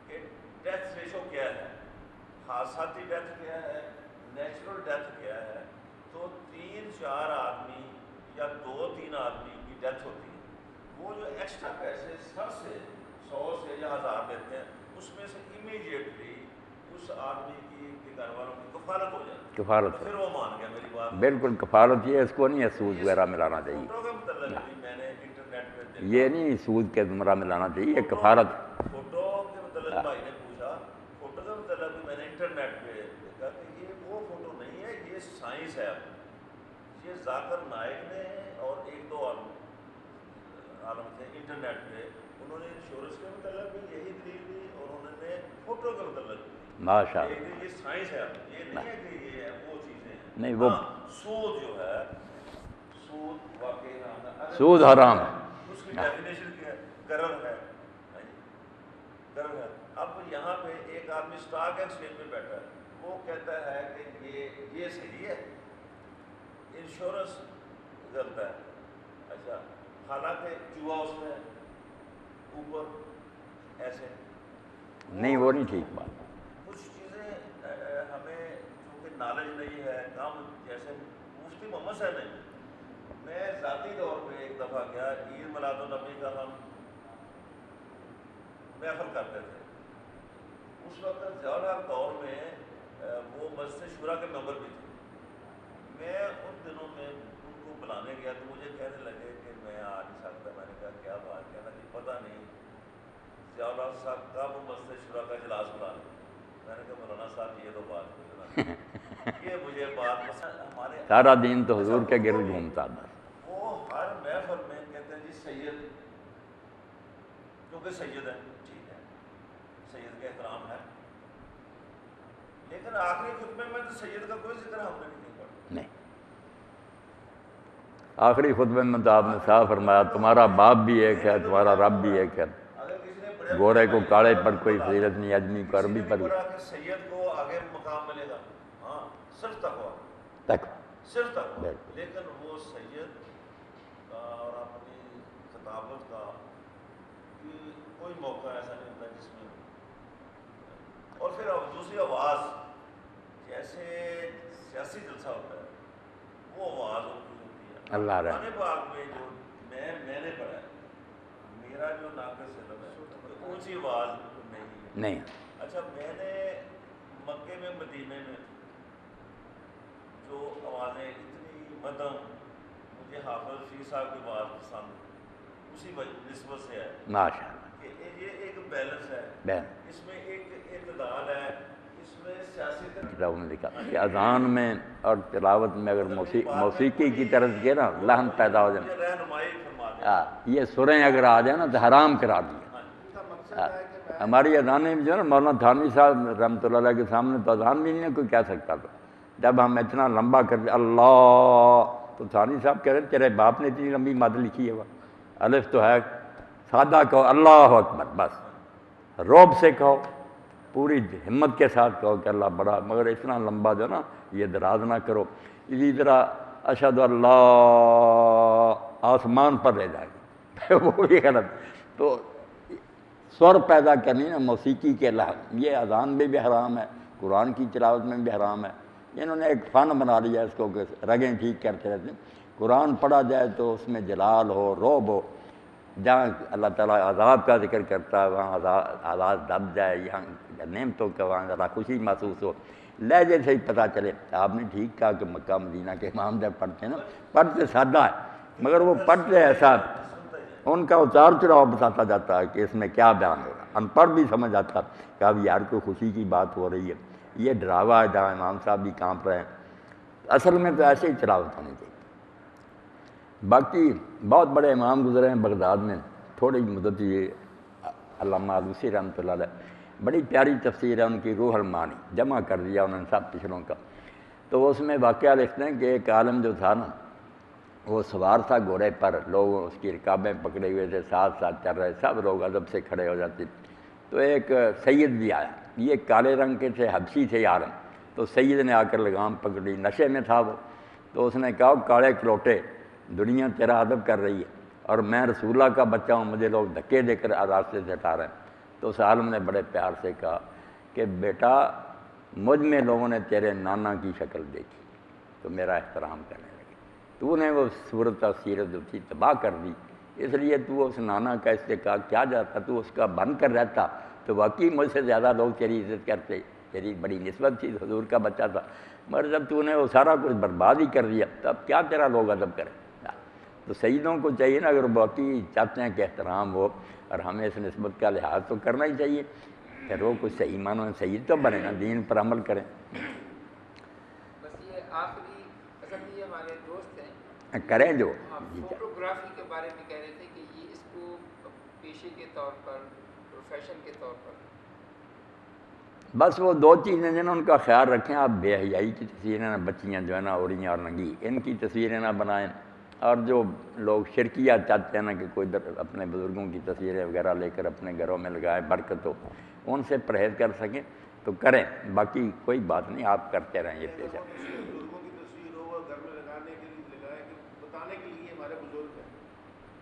کہ ڈیتھ ریشو کیا ہے، حادثاتی ڈیتھ کیا ہے، نیچرل ڈیتھ کیا ہے۔ تو 3-4 آدمی یا 2-3 آدمی کی ڈیتھ ہوتی ہے، وہ جو ایکسٹرا پیسے سب سے 100 سے یا 1000 دیتے ہیں، اس میں سے امیڈیٹلی اس آدمی کی گھر والوں کی کفالت ہو جاتی ہے۔ کفالت پھر وہ مان گیا میری بات، بالکل کفالت یہ اس کو نہیں ہے سود وغیرہ ملانا چاہیے، فوٹو کے متعلق بھی میں نے انٹرنیٹ پہ دیکھا، یہ نہیں سود کے زمرہ ملانا چاہیے، یہ کفالت۔ فوٹو کے متعلق بھائی نے پوچھا، فوٹو کے متعلق بھی میں نے انٹرنیٹ پہ دیکھا کہ یہ وہ فوٹو نہیں ہے، یہ سائنس ہے۔ یہ ذاکر نائک نے اور 1-2 عالم تھے انٹرنیٹ پہ، انہوں نے انشورنس کے متعلق بھی یہی دلیل دی اور انہوں نے فوٹو کے متعلق بھی ماشاء اللہ، یہ سائنس ہے، یہ نہیں ہے کہ یہ وہ چیزیں ہیں۔ نہیں وہ سود جو ہے، سود واقعی حرام ہے۔ سود حرام ہے، اس کی ڈیفینیشن کیا ہے؟ غرر ہے، غرر ہے۔ اب یہاں پہ ایک آدمی اسٹاک ایکسچینج میں بیٹھا ہے، وہ کہتا ہے کہ یہ صحیح ہے، انشورنس غلط ہے۔ اچھا، حالانکہ جوا اس میں اوپر ایسے نہیں وہ نہیں ٹھیک بات۔ کچھ چیزیں ہمیں چونکہ نالج نہیں ہے کم، جیسے مفتی محمد صاحب نے، میں ذاتی طور پہ ایک دفعہ گیا، عید میلاد النبی کا ہم محفل کرتے تھے، اس وقت ضیاء دور میں وہ مسجد شورا کے ممبر بھی تھے۔ میں ان دنوں میں ان کو بلانے گیا تو مجھے کہنے لگے کہ میں آ نہیں سکتا۔ میں نے کہا کیا بات؟ کہنا کہ پتہ نہیں ضیاء صاحب کب مسجد شورا کا اجلاس بلا لیں۔ میں نے کہا مولانا صاحب یہ تو بات پوچھنا، یہ مجھے بات ہمارے سارا دین تو حضور کے گرد گھومتا تھا۔ وہ ہر محفل میں کہتے ہیں جی سید، کیونکہ سید ہے، ٹھیک ہے، سید کا احترام ہے، لیکن آخری خطبے میں تو سید کا کوئی ذکر ہم نے نہیں پڑھا۔ نہیں، آخری خطبے میں تو آپ نے صاف فرمایا تمہارا باپ بھی ایک ہے، تمہارا رب بھی ایک ہے، اگر کسی نے بڑے گورے کو کاڑے پر کوئی فضیلت نہیں، آدمی کو عربی پر پڑھا کہ سید کو آگے مقام ملے گا، ہاں صرف تقویٰ، تک صرف تقویٰ، لیکن وہ سید کا اور اپنی خطابت کا کوئی موقع ایسا نہیں ہوتا جس میں، اور پھر دوسری آواز، جیسے سیاسی جلسہ ہوتا ہے وہ آواز ہوتی ہے اللہ رحم۔ قرآن پاک میں جو میں نے پڑھا ہے، میرا جو ناقص علم ہے اونچی آواز نہیں ہے۔ اچھا، میں نے مکے میں مدینے میں جو آوازیں اتنی مدم، مجھے حافظ شیر صاحب کی بات پسند اسی نسبت سے ہے ماشاء اللہ، کہ یہ ایک بیلنس ہے، اس میں ایک اعتدال ہے، اس میں سیاسی کتابوں میں لکھا کہ اذان میں اور تلاوت میں اگر موسیقی کی طرف کے نا لحن پیدا ہو جائے، رہنمائی فرما دیں۔ یہ سریں اگر آ جائیں نا تو حرام کرا دیا۔ ہماری اذانیں جو ہے نا، مولانا تھانوی صاحب رحمۃ اللہ علیہ کے سامنے تو اذان بھی نہیں کوئی کہہ سکتا تھا، جب ہم اتنا لمبا کرتے اللہ تو تھانوی صاحب کہہ رہے تیرے باپ نے اتنی لمبی مد لکھی ہے، وہ الف تو ہے، سادہ کہو اللہ اکبر، بس روب سے کہو، پوری ہمت کے ساتھ کہو کہ اللہ بڑا، مگر اتنا لمبا جو نا یہ دراز نہ کرو۔ اسی طرح اشہد اللہ آسمان پر رہ جائے گا وہ بھی غلط۔ تو سور پیدا کرنی نا موسیقی کے لحاظ، یہ اذان میں بھی حرام ہے، قرآن کی تلاوت میں بھی حرام ہے۔ انہوں نے ایک فن بنا لیا اس کو کہ رگیں ٹھیک کرتے رہتے ہیں۔ قرآن پڑھا جائے تو اس میں جلال ہو، رعب ہو، جہاں اللہ تعالیٰ عذاب کا ذکر کرتا ہے وہاں عذاب دب جائے، یہاں نعمتوں کا وہاں ذرا خوشی محسوس ہو، لہجے سے ہی پتہ چلے۔ آپ نے ٹھیک کہا کہ مکہ مدینہ کے امام جب پڑھتے ہیں نا، پڑھتے سادہ ہے مگر وہ پڑھتے ایسا، ان کا اتار چڑھاؤ بتاتا جاتا ہے کہ اس میں کیا بیان ہو رہا ہے۔ ان پڑھ بھی سمجھ آتا کہ اب یار کوئی خوشی کی بات ہو رہی ہے، یہ ڈراوا ہے جہاں امام صاحب بھی کانپ رہے ہیں۔ اصل میں تو ایسے ہی تلاوت ہونی چاہیے۔ باقی بہت بڑے امام گزرے ہیں بغداد میں، تھوڑی مدت یہ علامہ آلوسی رحمۃ اللہ علیہ، بڑی پیاری تفسیر ہے ان کی روح المعانی، جمع کر دیا انہوں نے سب پچھلوں کا۔ تو اس میں واقعہ لکھتے ہیں کہ ایک عالم جو تھا نا، وہ سوار تھا گھوڑے پر، لوگ اس کی رکابیں پکڑے ہوئے تھے، ساتھ ساتھ چل رہے، سب لوگ ادب سے کھڑے ہو جاتے۔ تو ایک سید بھی آیا، یہ کالے رنگ کے تھے، حبشی تھے عالم۔ تو سید نے آ کر لگام پکڑی، نشے میں تھا وہ، تو اس نے کہا کالے کلوٹے، دنیا تیرا ادب کر رہی ہے اور میں رسول اللہ کا بچہ ہوں، مجھے لوگ دھکے دے کر راستے سے ہٹا رہے ہیں۔ تو اس عالم نے بڑے پیار سے کہا کہ بیٹا مجھ میں لوگوں نے تیرے نانا کی شکل دیکھی تو میرا احترام کرنے لگے، تو نے وہ صورت اور سیرت جو تھی تباہ کر دی، اس لیے تو اس نانا کا استحقاق کیا جاتا، تو اس کا بن کر رہتا تو واقعی مجھ سے زیادہ لوگ تیری عزت کرتے، تیری بڑی نسبت تھی، حضور کا بچہ تھا، مگر جب تو نے وہ سارا کچھ برباد ہی کر دیا تب کیا تیرا لوگ ادب کریں۔ تو سیدوں کو چاہیے نا، اگر باقی چاہتے ہیں کہ احترام ہو اور ہمیں اس نسبت کا لحاظ تو کرنا ہی چاہیے، پھر وہ کچھ صحیح معنوں میں سید تو بنے نا، دین پر عمل کریں۔ بس یہ آخری اصل میں یہ ہمارے دوست ہیں کریں جو فوٹوگرافی کے بارے میں کہہ رہے تھے کہ یہ اس کو پیشے کے طور پر، پروفیشن کے طور پر، بس وہ دو چیزیں جو نا ان کا خیال رکھیں، آپ بے حیائی کی تصویریں نہ، بچیاں جو ہے نا اوڑیاں اور ننگی، ان کی تصویریں نہ بنائیں، اور جو لوگ شرکیہ چاہتے ہیں نا کہ کوئی اپنے بزرگوں کی تصویریں وغیرہ لے کر اپنے گھروں میں لگائیں برکت ہو، ان سے پرہیز کر سکیں تو کریں، باقی کوئی بات نہیں، آپ کرتے رہیں یہ پیشہ۔ بزرگوں کی تصویر ہو اور گھر میں لگانے کے لیے لگائے کہ بتانے کے لیے ہمارے بزرگ ہیں،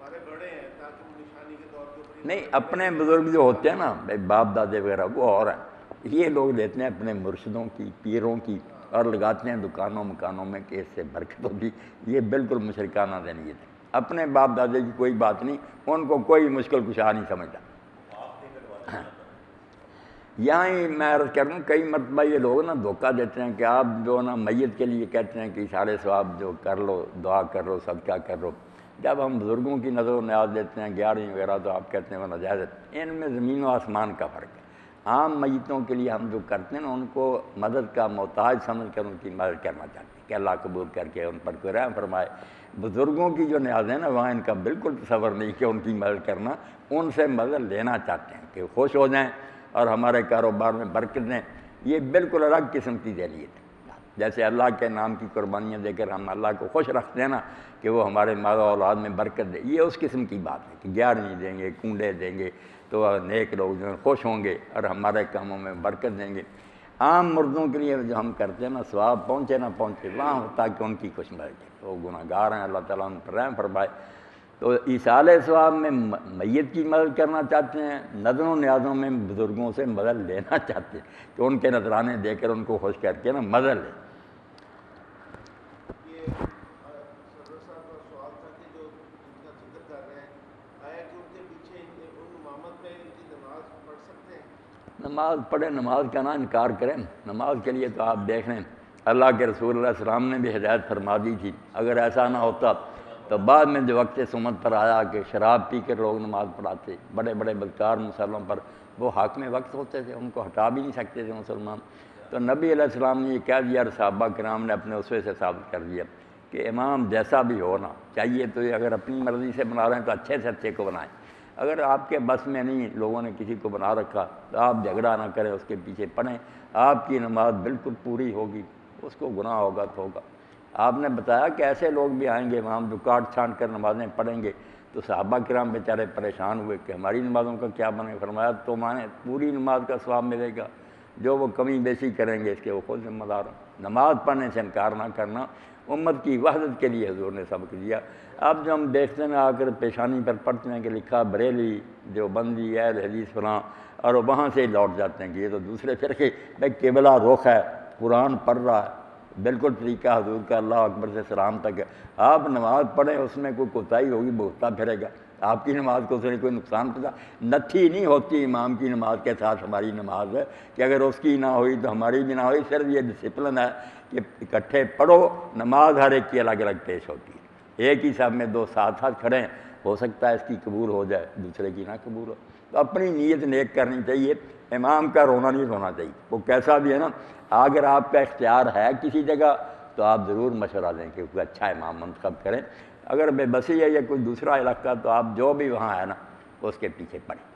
ہمارے بڑے ہیں، تاکہ وہ نشانی کے طور پہ نہیں، اپنے بزرگ جو ہوتے ہیں نا باپ دادے وغیرہ وہ اور ہیں، یہ لوگ لیتے ہیں اپنے مرشدوں کی، پیروں کی، اور لگاتے ہیں دکانوں مکانوں میں کہ اس سے برکت ہوگی، یہ بالکل مشرکانہ ذہنیت ہے۔ اپنے باپ دادے کی کوئی بات نہیں، ان کو کوئی مشکل کشا نہیں سمجھتا۔ یہاں ہی میں عرض کر دوں، کئی مرتبہ یہ لوگ نا دھوکہ دیتے ہیں کہ آپ جو نا میت کے لیے کہتے ہیں کہ اشارے ثواب جو کر لو، دعا کر لو، صدقہ کر لو، جب ہم بزرگوں کی نظر و نیاز دیتے ہیں 11ویں وغیرہ تو آپ کہتے ہیں وہ ناجائز ہے۔ ان میں زمین و آسمان کا فرق ہے۔ عام میتوں کے لیے ہم جو کرتے ہیں نا، ان کو مدد کا محتاج سمجھ کر ان کی مدد کرنا چاہتے ہیں کہ اللہ قبول کر کے ان پر کوئی رحم فرمائے۔ بزرگوں کی جو نیاز ہے نا، وہاں ان کا بالکل تصور نہیں کہ ان کی مدد کرنا، ان سے مدد لینا چاہتے ہیں کہ خوش ہو جائیں اور ہمارے کاروبار میں برکت دیں۔ یہ بالکل الگ قسم کی ذہنیت ہے۔ جیسے اللہ کے نام کی قربانیاں دے کر ہم اللہ کو خوش رکھتے ہیں نا کہ وہ ہمارے مال و اولاد میں برکت دے، یہ اس قسم کی بات ہے کہ 11ویں دیں گے، کنڈے دیں گے تو نیک لوگ جو ہیں خوش ہوں گے اور ہمارے کاموں میں برکت دیں گے۔ عام مردوں کے لیے جو ہم کرتے ہیں نا، ثواب پہنچے نہ پہنچے وہاں ہوتا کہ ان کی خوش مدد ہے، وہ گناہ گار ہیں، اللہ تعالیٰ ان پر رحم فرمائے۔ تو ایصال ثواب میں میت کی مدد کرنا چاہتے ہیں، نظروں و نیازوں میں بزرگوں سے مدد لینا چاہتے ہیں کہ ان کے نذرانے دے کر ان کو خوش کر کے نا مدد لیں۔ یہ صدر صاحب کا سوال تھا کہ جو ان کا ذکر کر رہے ہیں، آیا کہ ان کے پیچھے ان امامت میں ان کی نماز پڑھ سکتے ہیں؟ نماز پڑھیں، نماز کا نہ انکار کریں، نماز کے لیے تو آپ دیکھ لیں اللہ کے رسول علیہ السلام نے بھی ہدایت فرما دی تھی۔ اگر ایسا نہ ہوتا تو بعد میں جو وقت سمت پر آیا کہ شراب پی کر لوگ نماز پڑھاتے، بڑے بڑے بدکار مسلموں پر، وہ حاکم وقت ہوتے تھے، ان کو ہٹا بھی نہیں سکتے تھے مسلمان۔ تو نبی علیہ السلام نے یہ کہہ دیا اور صحابہ کرام نے اپنے اسوے سے ثابت کر دیا کہ امام جیسا بھی ہونا چاہیے، تو یہ اگر اپنی مرضی سے بنا رہے ہیں تو اچھے سے اچھے کو بنائیں، اگر آپ کے بس میں نہیں، لوگوں نے کسی کو بنا رکھا تو آپ جھگڑا نہ کریں، اس کے پیچھے پڑھیں، آپ کی نماز بالکل پوری ہوگی، اس کو گناہ ہوگا تو ہوگا۔ آپ نے بتایا کہ ایسے لوگ بھی آئیں گے امام جو کاٹ چھانٹ کر نمازیں پڑھیں گے، تو صحابہ کرام بیچارے پریشان ہوئے کہ ہماری نمازوں کا کیا بنے، فرمایا تو مانے پوری نماز کا ثواب ملے گا جو وہ کمی بیشی کریں گے اس کے وہ خود ذمہ دار ہیں۔ نماز پڑھنے سے انکار نہ کرنا امت کی وحدت کے لیے حضور نے سبق دیا۔ اب جو ہم دیکھتے ہیں آ کر پیشانی پر پڑھتے ہیں کہ لکھا بریلی دیوبندی اہل حدیث فلاں، اور وہاں سے لوٹ جاتے ہیں کہ یہ تو دوسرے فرقے بھائی قبلہ رخ ہے، قرآن پڑھ رہا ہے، بالکل طریقہ حضور کا اللہ اکبر سے سلام تک ہے۔ آپ نماز پڑھیں اس میں کوئی کوتاہی ہوگی بھوکتا پھرے گا، آپ کی نماز کو اس نے کوئی نقصان پہنچا نتھی نہیں ہوتی امام کی نماز کے ساتھ ہماری نماز ہے کہ اگر اس کی نہ ہوئی تو ہماری بھی نہ ہوئی۔ صرف یہ ڈسپلن ہے کہ اکٹھے پڑھو، نماز ہر ایک کی الگ الگ پیش ہوتی ہے، ایک ہی صف میں دو ساتھ ساتھ کھڑے ہیں، ہو سکتا ہے اس کی قبول ہو جائے دوسرے کی نہ قبول ہو، تو اپنی نیت نیک کرنی چاہیے، امام کا رونا نہیں رونا چاہیے، وہ کیسا بھی ہے نا۔ اگر آپ کا اختیار ہے کسی جگہ تو آپ ضرور مشورہ دیں کہ کوئی اچھا امام منتخب کریں، اگر بے بسی ہے یا کوئی دوسرا علاقہ تو آپ جو بھی وہاں ہے نا اس کے پیچھے پڑھیں۔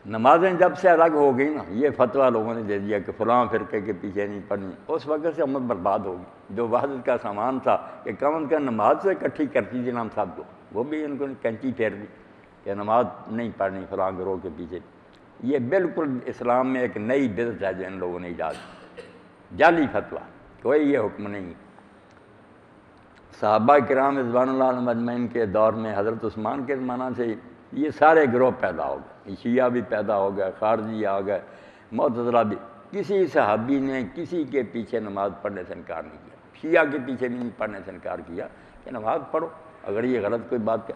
نمازیں جب سے الگ ہو گئی نا، یہ فتویٰ لوگوں نے دے دیا کہ فلاں فرقے کے پیچھے نہیں پڑھنی، اس وقت سے امت برباد ہوگی۔ جو وحدت کا سامان تھا کہ کم از کم نماز سے اکٹھی کرتی تھی ہم سب کو، وہ بھی ان کو کینچی پھیر دی کہ نماز نہیں پڑھنی فلاں گروہ کے پیچھے۔ یہ بالکل اسلام میں ایک نئی بدعت ہے جو ان لوگوں نے ایجاد کی، جعلی فتویٰ، کوئی یہ حکم نہیں۔ صحابہ کرام رضوان اللہ علیہم اجمعین کے دور میں حضرت عثمان کے زمانہ سے یہ سارے گروہ پیدا ہو گئے، شیعہ بھی پیدا ہو گئے، خارجی آ گئے، معتزلہ بھی۔ کسی صحابی نے کسی کے پیچھے نماز پڑھنے سے انکار نہیں کیا، شیعہ کے پیچھے بھی نہیں پڑھنے سے انکار کیا کہ نماز پڑھو اگر یہ غلط کوئی بات ہے۔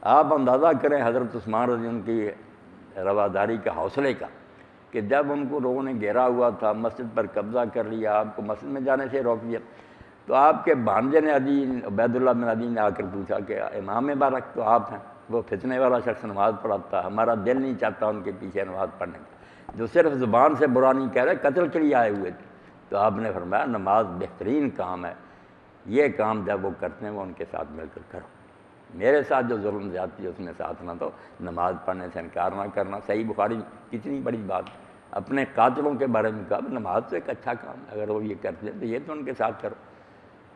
آپ اندازہ کریں حضرت عثمان رضی اللہ عنہ کی رواداری کا، حوصلے کا، کہ جب ان کو لوگوں نے گھیرا ہوا تھا، مسجد پر قبضہ کر لیا، آپ کو مسجد میں جانے سے روک دیا، تو آپ کے بھانجے نے عبید اللہ بن عدی نے آ کر پوچھا کہ امام مبارک تو آپ ہیں، وہ فتنے والا شخص نماز پڑھاتا، ہمارا دل نہیں چاہتا ان کے پیچھے نماز پڑھنے کا، جو صرف زبان سے برا نہیں کہہ رہے، قتل کے لیے آئے ہوئے تھے۔ تو آپ نے فرمایا نماز بہترین کام ہے، یہ کام جب وہ کرتے ہیں وہ ان کے ساتھ مل کر کرو، میرے ساتھ جو ظلم زیادتی ہے اس میں ساتھ نہ دو، نماز پڑھنے سے انکار نہ کرنا۔ صحیح بخاری کتنی بڑی بات، اپنے قاتلوں کے بارے میں کہا نماز تو ایک اچھا کام ہے، اگر وہ یہ کرتے ہیں تو یہ تو ان کے ساتھ کرو۔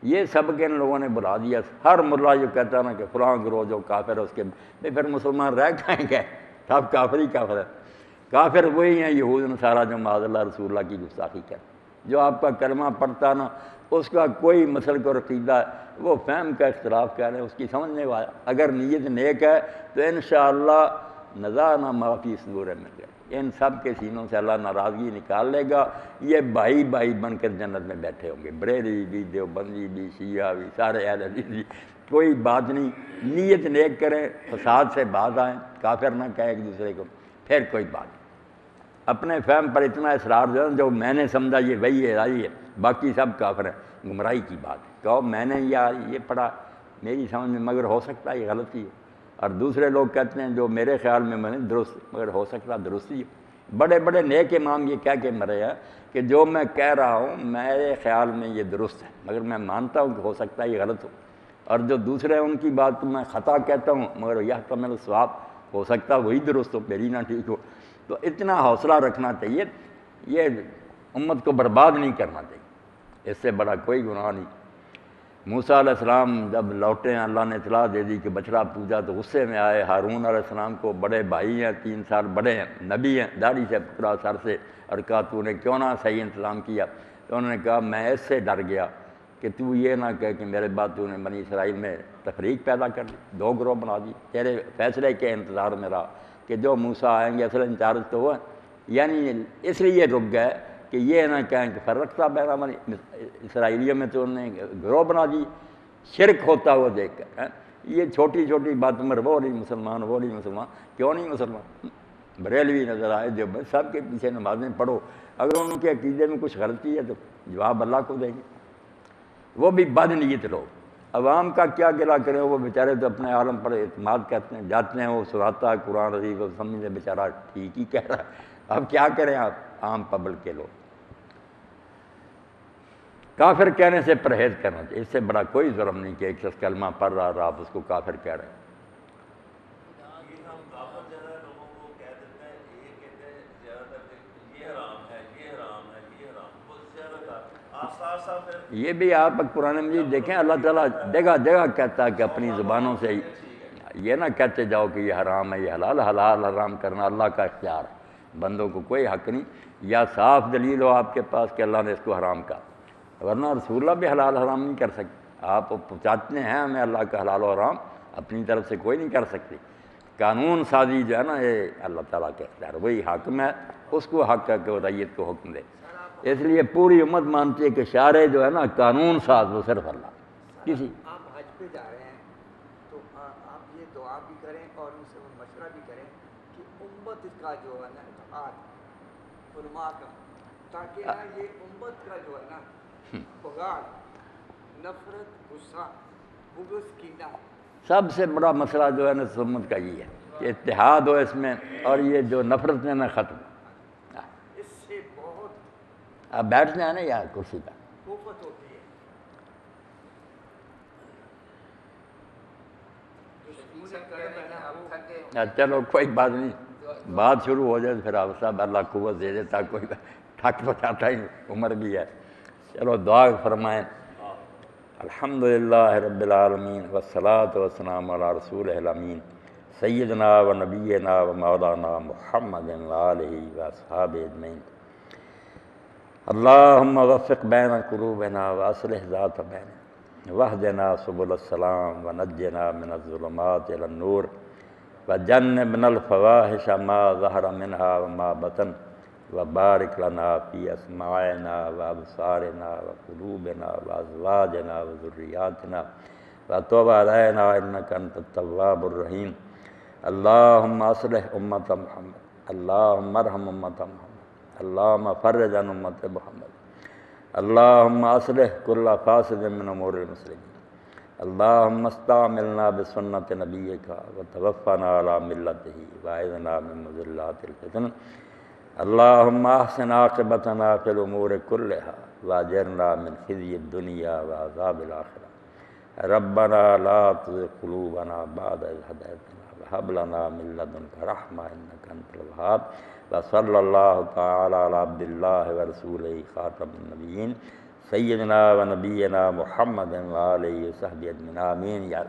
یہ سب کے ان لوگوں نے بلا دیا۔ ہر ملا جو کہتا ہے نا کہ فلاں گروہ جو کافر ہے اس کے پھر مسلمان رہ کھائیں گے، سب کافر ہی کافر ہے۔ کافر وہی ہیں یہود نصارہ جو معاذ اللہ رسول اللہ کی گستاخی کرتے، جو آپ کا کلمہ پڑھتا نا اس کا کوئی مسلک اور عقیدہ ہے، وہ فہم کا اختلاف کہہ رہے ہیں، اس کی سمجھ نہیں آیا، اگر نیت نیک ہے تو انشاءاللہ نزعنا ما فی صدورہم من غل، ان سب کے سینوں سے اللہ ناراضگی نکال لے گا، یہ بھائی بھائی بن کر جنت میں بیٹھے ہوں گے، بریلوی بھی، دیوبندی بھی، شیعہ بھی، سارے اہل حدیث بھی، کوئی بات نہیں، نیت نیک کریں، فساد سے باز آئیں، کافر نہ کہیں ایک دوسرے کو، پھر کوئی بات نہیں۔ اپنے فہم پر اتنا اصرار جو میں نے سمجھا یہ وہی ہے آئی ہے، باقی سب کافر ہیں، گمراہی کی بات ہے۔ کہو میں نے یہ پڑھا میری سمجھ میں، مگر ہو سکتا ہے یہ غلطی ہے، اور دوسرے لوگ کہتے ہیں جو میرے خیال میں درست، مگر ہو سکتا ہے درستی ہے۔ بڑے بڑے نیک امام یہ کہہ کے مرے ہیں کہ جو میں کہہ رہا ہوں میرے خیال میں یہ درست ہے، مگر میں مانتا ہوں کہ ہو سکتا ہے یہ غلط ہو، اور جو دوسرے ان کی بات میں خطا کہتا ہوں مگر یہ تو میرا ثواب، ہو سکتا ہے وہی درست ہو میری نہ ٹھیک ہو۔ تو اتنا حوصلہ رکھنا چاہیے، یہ امت کو برباد نہیں کرنا چاہیے، اس سے بڑا کوئی گناہ نہیں۔ موسیٰ علیہ السلام جب لوٹے ہیں اللہ نے اطلاع دے دی کہ بچڑا پوجا تو غصے میں آئے، ہارون علیہ السلام کو بڑے بھائی ہیں، 3 سال بڑے ہیں، نبی ہیں، داڑھی سے پکڑا سر سے اور کہا تو نے کیوں نہ صحیح انتظام کیا؟ تو انہوں نے کہا میں اس سے ڈر گیا کہ تو یہ نہ کہے کہ میرے بعد تو نے بنی اسرائیل میں تفریق پیدا کر دی، 2 گروہ بنا دی، تیرے فیصلے کے انتظار میں رہا کہ جو موسیٰ آئیں گے اصل انچارج تو وہ ہیں، یعنی اس لیے رک گئے کہ یہ نہ کہیں کہ فرقتا بین بنی اسرائیلیوں میں تو انہوں نے گروہ بنا دی، شرک ہوتا ہوا دیکھ کر۔ یہ چھوٹی چھوٹی بات میں وہ نہیں مسلمان، وہ نہیں مسلمان، کیوں نہیں مسلمان؟ بریلوی نظر آئے جو سب کے پیچھے نمازیں پڑھو، اگر ان کے عقیدے میں کچھ غلطی ہے تو جواب اللہ کو دیں گے، وہ بھی بد نیت لوگ۔ عوام کا کیا گلا کریں، وہ بیچارے تو اپنے عالم پر اعتماد کرتے ہیں، جاتے ہیں وہ سناتا ہے قرآن عزیز، وہ سمجھتے بیچارہ ٹھیک ہی کہہ رہا ہے، اب کیا کریں آپ عام پبلک کے لوگ۔ کافر کہنے سے پرہیز کرنا چاہیے، اس سے بڑا کوئی جرم نہیں کہ ایک شخص کلمہ پڑھ رہا اور آپ اس کو کافر کہہ رہے ہیں۔ یہ ہم کافر زیادہ لوگوں کو کہہ دیتے ہیں، یہ کہتے ہیں زیادہ تر کہ یہ حرام ہے، یہ حرام ہے، یہ حرام، بہت زیادہ کافر آپ صاف صاف پھر یہ بھی آپ قرآن مجید دیکھیں، اللہ تعالیٰ جگہ جگہ کہتا ہے کہ اپنی زبانوں سے یہ نہ کہتے جاؤ کہ یہ حرام ہے یہ حلال، حلال حرام کرنا اللہ کا اختیار ہے، بندوں کو کوئی حق نہیں، یا صاف دلیل ہو آپ کے پاس کہ اللہ نے اس کو حرام کہا، ورنہ رسول اللہ بھی حلال حرام نہیں کر سکتے۔ آپ پہنچاتے ہیں ہمیں اللہ کا حلال و حرام، اپنی طرف سے کوئی نہیں کر سکتی۔ قانون سازی جو ہے نا یہ اللہ تعالیٰ کے اختیار، وہی حاکم ہے، اس کو حق ہے کہ وہ رعیت کو حکم دے۔ اس لیے پوری امت مانتی ہے کہ شارع جو ہے نا قانون ساز وہ صرف اللہ کسی۔ آپ حج پہ جا رہے ہیں تو آپ یہ دعا بھی کریں اور ان سے مشورہ بھی کریں کہ امت اس کا جو ہے نا اتحاد علماء کا، تاکہ نا یہ امت کا جو ہے نا بغاڑ، نفرت، غصہ، بغض، کینہ، سب سے بڑا مسئلہ جو ہے نا امت کا یہ ہے کہ اتحاد ہو اس میں، اور یہ جو نفرت ہے نا ختم۔ اس سے بہت آپ بیٹھتے ہیں نا یار کرسی پہ، کوفت ہوتی ہے۔ چلو کوئی بات نہیں، بات شروع ہو جائے پھر آپ صاحب اللہ قوت دے دیتا، کوئی ٹھک بچاتا ہی، عمر بھی ہے۔ چلو دعا فرمائیں۔ الحمدللہ رب العالمین والصلاة والسلام علی رسول الامین سیدنا و نبینا و مولانا محمد وآلہ واصحابہ اجمعین۔ اللہم وفق بین قلوبنا واصلح ذات بیننا واہدنا سبل السلام ونجنا من الظلمات الی النور وجنبنا الفواحش ما ظہر منہا وما بطن وبارک لنا فی اسماعنا وابصارنا وقلوبنا وازواجنا وذریاتنا وتوب علینا انک انت التواب الرحیم۔ اللہم اصلح امت محمد، اللہم ارحم امت محمد، اللہم فرج عن امت محمد، اللہم اصلح کل فاسد من امور المسلمین، اللہم استعملنا بسنت نبیک وتوفنا علی ملتہ واعذنا من مضلات الفتن، اللہم احسن عاقبتنا فی الامور کلہا واجرنا من خزی الدنیا وعذاب الآخرہ، ربنا لا تزغ قلوبنا بعد اذ ہدیتنا وہب لنا من لدنک رحمہ انک انت الوہاب، وصلی اللہ تعالی علی عبد اللہ ورسولہ خاتم النبیین سیدنا و نبینا محمد وآلہ وصحبہ اجمعین آمین۔ یار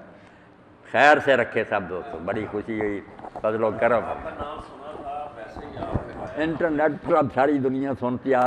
خیر سے رکھے سب دوستوں، بڑی خوشی ہوئی، فضل و کرم۔ آپ کا نام سنا تھا، ویسے ہی آپ نے انٹرنیٹ پر اب ساری دنیا سنتی آ